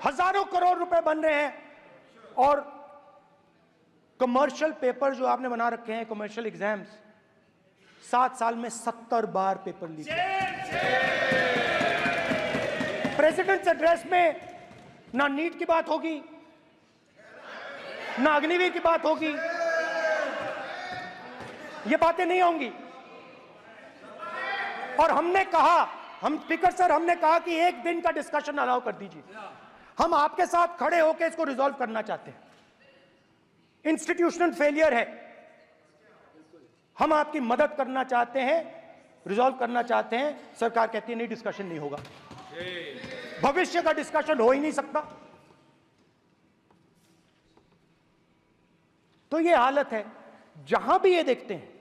हजारों करोड़ रुपए बन रहे हैं, और कमर्शियल पेपर जो आपने बना रखे हैं, कमर्शियल एग्जाम्स, 7 साल में 70 बार पेपर लीक। प्रेसिडेंट्स एड्रेस में ना नीट की बात होगी, ना अग्निवीर की बात होगी, ये बातें नहीं होंगी। और हमने कहा, हम स्पीकर सर, हमने कहा कि एक दिन का डिस्कशन अलाउ कर दीजिए। हम आपके साथ खड़े होकर इसको रिजॉल्व करना चाहते हैं। इंस्टीट्यूशनल फेलियर है, हम आपकी मदद करना चाहते हैं, रिजॉल्व करना चाहते हैं। सरकार कहती है नहीं, डिस्कशन नहीं होगा, भविष्य का डिस्कशन हो ही नहीं सकता। तो ये हालत है। जहां भी ये देखते हैं,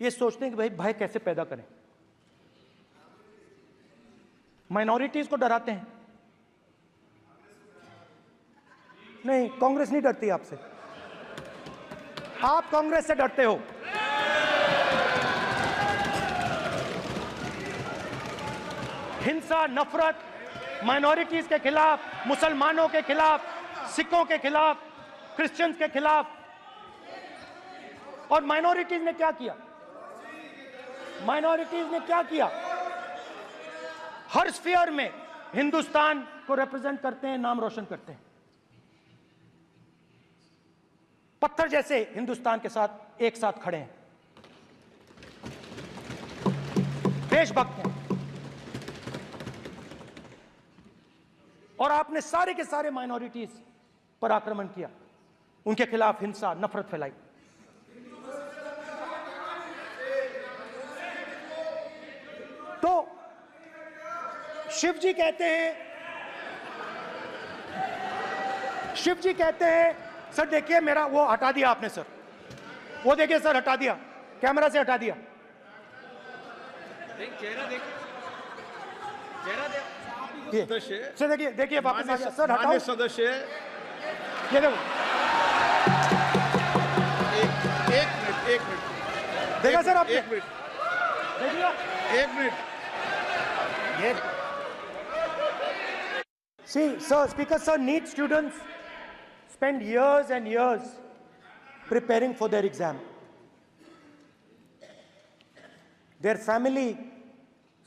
ये सोचते हैं कि भाई भय कैसे पैदा करें, माइनॉरिटीज को डराते हैं। नहीं, कांग्रेस नहीं डरती आपसे, आप कांग्रेस से डरते हो। हिंसा, नफरत माइनॉरिटीज के खिलाफ, मुसलमानों के खिलाफ, सिखों के खिलाफ, क्रिश्चियंस के खिलाफ। और माइनॉरिटीज ने क्या किया? माइनॉरिटीज ने क्या किया? हर स्फीयर में हिंदुस्तान को रिप्रेजेंट करते हैं, नाम रोशन करते हैं। पत्थर जैसे हिंदुस्तान के साथ एक साथ खड़े हैं, देशभक्त हैं। और आपने सारे के सारे माइनॉरिटीज पर आक्रमण किया, उनके खिलाफ हिंसा, नफरत फैलाई। तो शिव जी कहते हैं, सर देखिए मेरा वो हटा दिया आपने सर, वो देखिए सर हटा दिया, कैमरा से हटा दिया। चेहरा देखिए, चेहरा सदस्य, सर देखिए वापस आ गया सर, हटाओ माननीय सदस्य, ये देखो, एक मिनट देखा सर आपने, एक मिनट देखिए एक मिनट ये। See, sir, Speaker sir, NEET students spend years and years preparing for their exam. Their family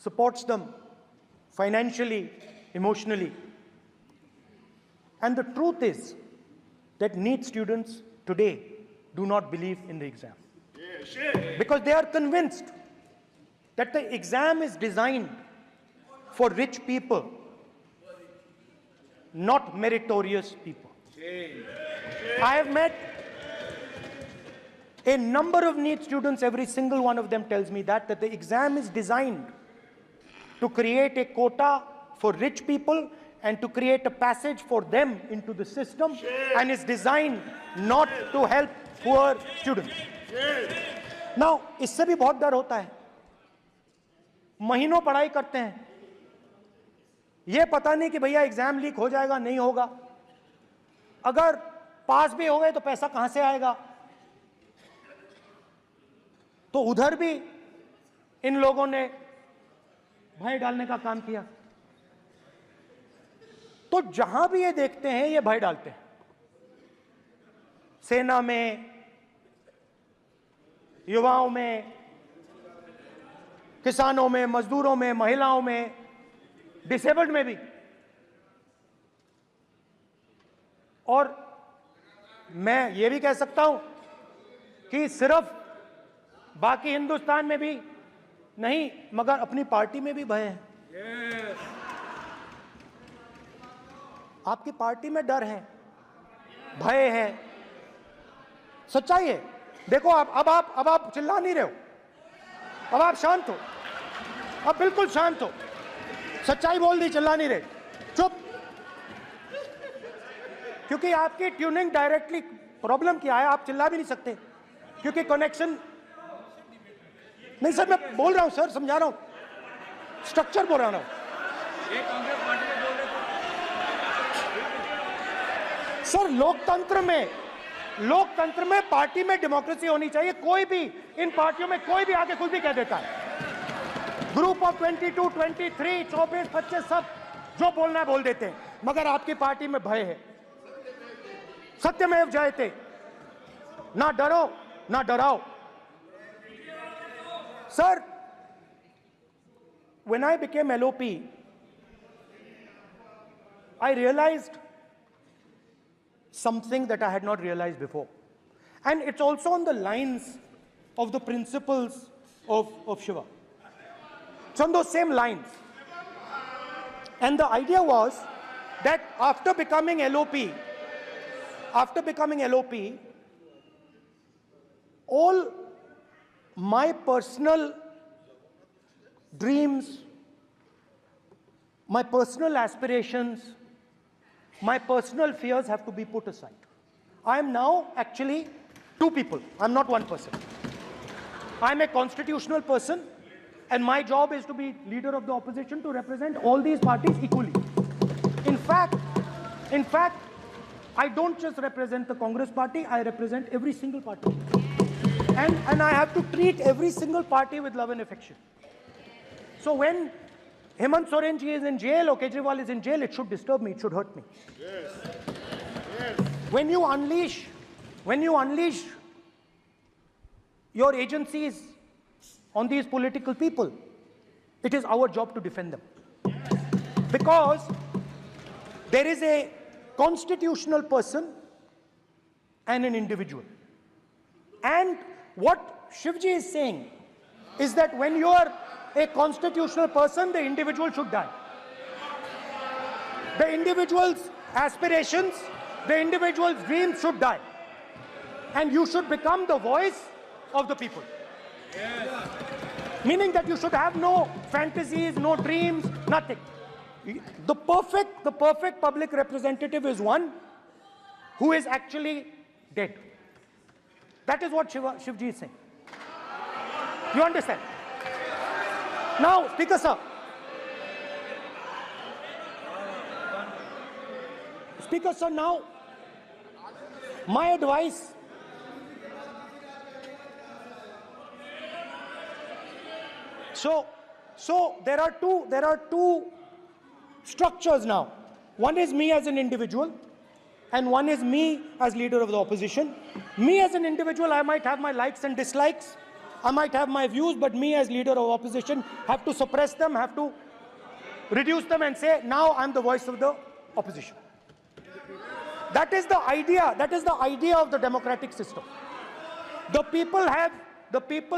supports them financially, emotionally. And the truth is that NEET students today do not believe in the exam. Because they are convinced that the exam is designed for rich people, not meritorious people. I have met a number of NEET students, every single one of them tells me that the exam is designed to create a quota for rich people and to create a passage for them into the system, and is designed not to help poor students. Now, इससे भी बहुत डर होता है। महीनों पढ़ाई करते हैं, ये पता नहीं कि भैया एग्जाम लीक हो जाएगा, नहीं होगा। अगर पास भी हो गए तो पैसा कहां से आएगा? तो उधर भी इन लोगों ने भय डालने का काम किया। तो जहां भी ये देखते हैं, ये भय डालते हैं। सेना में, युवाओं में, किसानों में, मजदूरों में, महिलाओं में, डिसेबल्ड में भी। और मैं ये भी कह सकता हूं कि सिर्फ बाकी हिंदुस्तान में भी नहीं, मगर अपनी पार्टी में भी भय है। आपकी पार्टी में डर है, भय है, सच्चाई है। देखो अब आप चिल्ला नहीं रहे हो, अब आप शांत हो, अब बिल्कुल शांत हो। सच्चाई बोल दी, चिल्ला नहीं रहे, चुप। क्योंकि आपकी ट्यूनिंग डायरेक्टली, प्रॉब्लम क्या है, आप चिल्ला भी नहीं सकते क्योंकि कनेक्शन नहीं। सर मैं बोल रहा हूं सर, समझा रहा हूं, स्ट्रक्चर बोल रहा हूं। ये कांग्रेस पार्टी में बोल रहे थे। सर लोकतंत्र में पार्टी में डेमोक्रेसी होनी चाहिए। कोई भी इन पार्टियों में कोई भी आके कुछ भी कह देता है। ग्रुप ऑफ 22, 23, 24, 25 सब जो बोलना है बोल देते हैं, मगर आपकी पार्टी में भय है। सत्यमेव जयते, ना डरो ना डराओ। Sir, when I became LOP, I realized something that I had not realized before. And it's also on the lines of the principles of Shiva. It's on those same lines. And the idea was that after becoming LOP, all my personal dreams, my personal aspirations, my personal fears have to be put aside. I am now actually two people. I'm not one person. I'm a constitutional person, and my job is to be leader of the opposition, to represent all these parties equally. In fact, I don't just represent the Congress party, I represent every single party. And I have to treat every single party with love and affection. So when Hemant Soren ji is in jail or Kejriwal is in jail, it should disturb me, it should hurt me. Yes. Yes. When you unleash your agencies on these political people, it is our job to defend them. Yes. Because there is a constitutional person and an individual. And what Shivji is saying is that when you are a constitutional person, the individual should die. The individual's aspirations, the individual's dreams should die. And you should become the voice of the people. Yes. Meaning that you should have no fantasies, no dreams, nothing. The perfect public representative is one who is actually dead. That is what Shivji is saying. You understand? Now, Speaker sir. Speaker sir, now, my advice. So there are two structures now. One is me as an individual, and one is me as leader of the opposition. Me as an individual, I might have my likes and dislikes. I might have my views, but me as leader of opposition have to suppress them, have to reduce them and say, now I'm the voice of the opposition. That is the idea. That is the idea of the democratic system. The people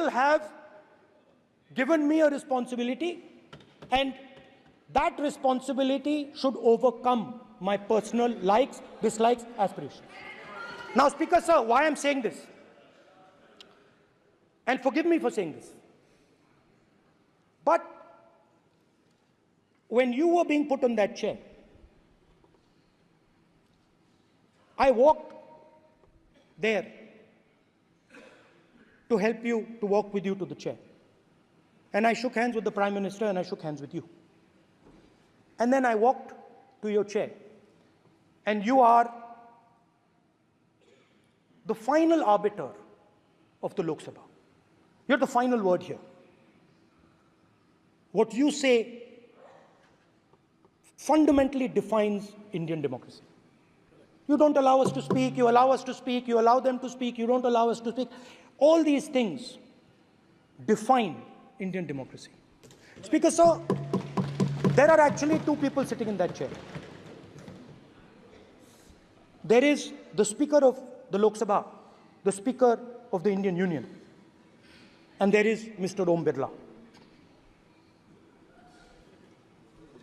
have given me a responsibility, and that responsibility should overcome my personal likes, dislikes, aspirations. Now, Speaker sir, why I'm saying this? And forgive me for saying this. But when you were being put on that chair, I walked there to help you, to walk with you to the chair. And I shook hands with the Prime Minister and I shook hands with you. And then I walked to your chair. And you are the final arbiter of the Lok Sabha. You're the final word here. What you say fundamentally defines Indian democracy. You don't allow us to speak, you allow us to speak, you allow them to speak, you don't allow us to speak. All these things define Indian democracy. Speaker sir, there are actually two people sitting in that chair. There is the Speaker of the Lok Sabha, the Speaker of the Indian Union. and there is Mr. Om Birla.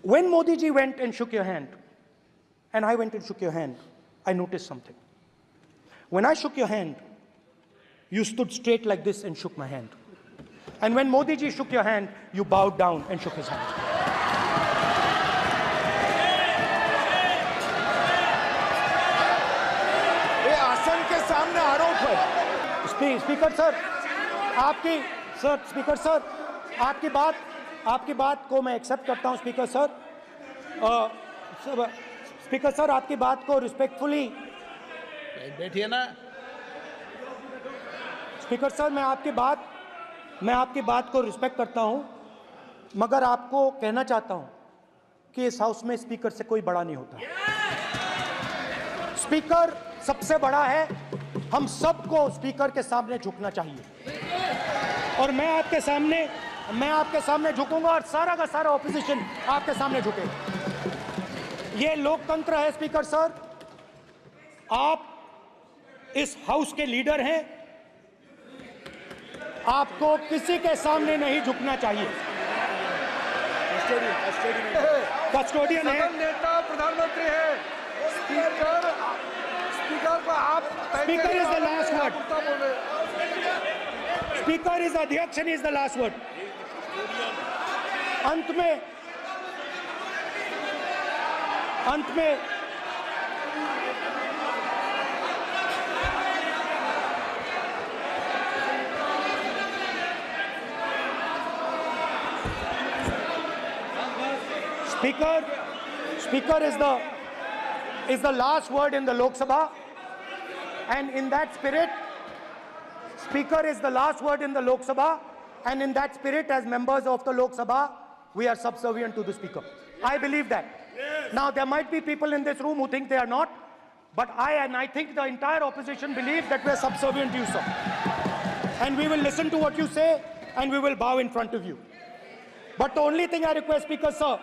When Modi ji went and shook your hand, and I went and shook your hand, I noticed something. When I shook your hand, you stood straight like this and shook my hand. And when Modi ji shook your hand, you bowed down and shook his hand. ये आसन के सामने आरोप है। स्पीकर सर, स्पीकर सर, आपकी बात को मैं एक्सेप्ट करता हूं स्पीकर सर। स्पीकर सर, आपकी बात को रिस्पेक्टफुली। बैठिए ना। स्पीकर सर, मैं आपकी बात को रिस्पेक्ट करता हूं, मगर आपको कहना चाहता हूं कि इस हाउस में स्पीकर से कोई बड़ा नहीं होता। स्पीकर सबसे बड़ा है, हम सबको स्पीकर के सामने झुकना चाहिए, और मैं आपके सामने झुकूंगा, और सारा का सारा ऑपोजिशन आपके सामने झुकेगा। ये लोकतंत्र है स्पीकर सर, आप इस हाउस के लीडर हैं, आपको किसी के सामने नहीं झुकना चाहिए। कस्टोडियन है, नेता प्रधानमंत्री है, स्पीकर को आप speaker is the last word, speaker is अध्यक्ष and is the last word. अंत में Speaker is the last word in the Lok Sabha, and in that spirit, Speaker is the last word in the Lok Sabha, and in that spirit, as members of the Lok Sabha, we are subservient to the Speaker. I believe that. Yes. Now, there might be people in this room who think they are not, but I think the entire opposition believes that we are subservient to you, sir. And we will listen to what you say, and we will bow in front of you. But the only thing I request, Speaker, sir,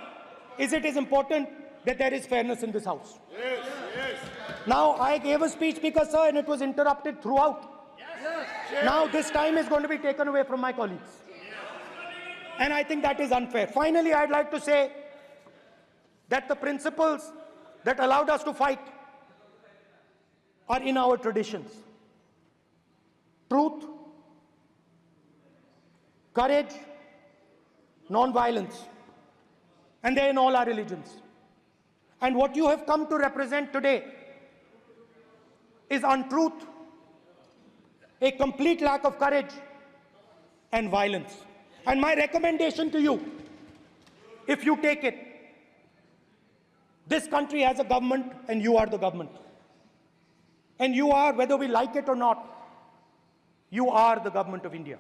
is it is important that there is fairness in this house. Yes, yes. Now, I gave a speech, Speaker, sir, and it was interrupted throughout. Yes. Yes. Now, this time is going to be taken away from my colleagues. And I think that is unfair. Finally, I'd like to say that the principles that allowed us to fight are in our traditions. Truth, courage, non-violence. And they're in all our religions. And what you have come to represent today is untruth, a complete lack of courage, and violence. And my recommendation to you, if you take it, this country has a government and you are the government. And you are, whether we like it or not, you are the government of India.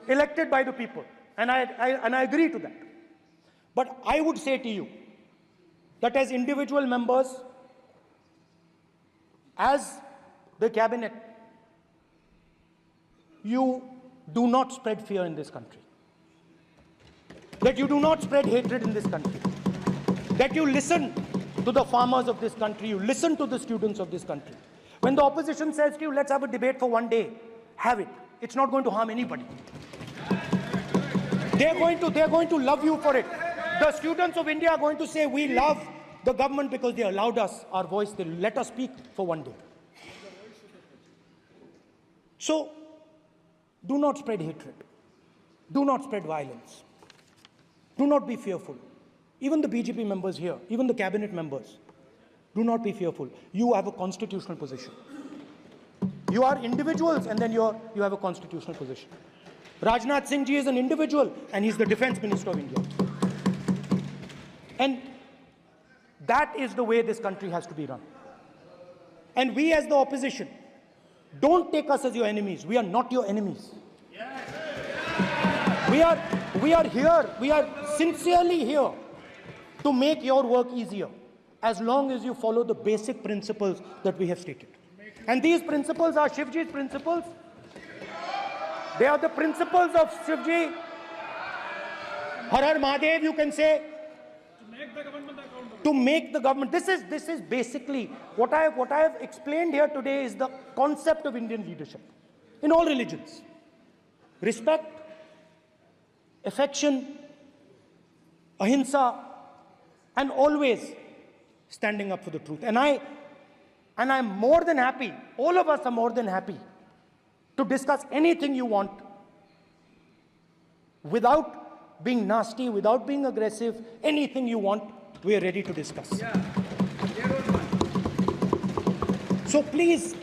Elected by the people. And I agree to that. But I would say to you that as individual members, as the cabinet, you do not spread fear in this country. That you do not spread hatred in this country. That you listen to the farmers of this country, you listen to the students of this country. When the opposition says to you, let's have a debate for one day, have it. It's not going to harm anybody. They're going to love you for it. The students of India are going to say, we love the government because they allowed us our voice, they let us speak for one day. So, do not spread hatred. Do not spread violence. Do not be fearful. Even the BJP members here, even the cabinet members, do not be fearful. You have a constitutional position. You are individuals and then you have a constitutional position. Rajnath Singh ji is an individual and he's the Defense Minister of India. And that is the way this country has to be run. And we as the opposition, don't take us as your enemies. We are not your enemies. We are here, we are sincerely here to make your work easier, as long as you follow the basic principles that we have stated. And these principles are Shivji's principles. They are the principles of Shivji. Har Har Mahadev, you can say. To make the government. This is basically what I have explained here today is the concept of Indian leadership in all religions. respect, affection, ahimsa, and always standing up for the truth. And I'm more than happy, all of us are more than happy to discuss anything you want without being nasty, without being aggressive, anything you want, we are ready to discuss. So please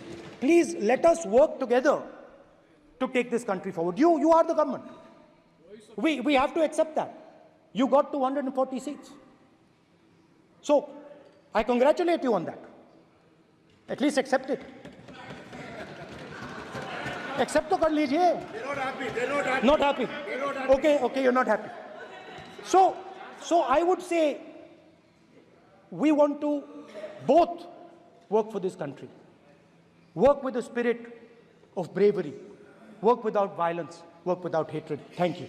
let us work together to take this country forward. You are the government. We have to accept that. You got 240 seats. So I congratulate you on that. At least accept it. Accept to kar lijiye. They're not happy. They're not happy. Not happy. They're not happy. Okay, you're not happy. So I would say we want to both work for this country. Work with the spirit of bravery. Work without violence. Work without hatred. Thank you.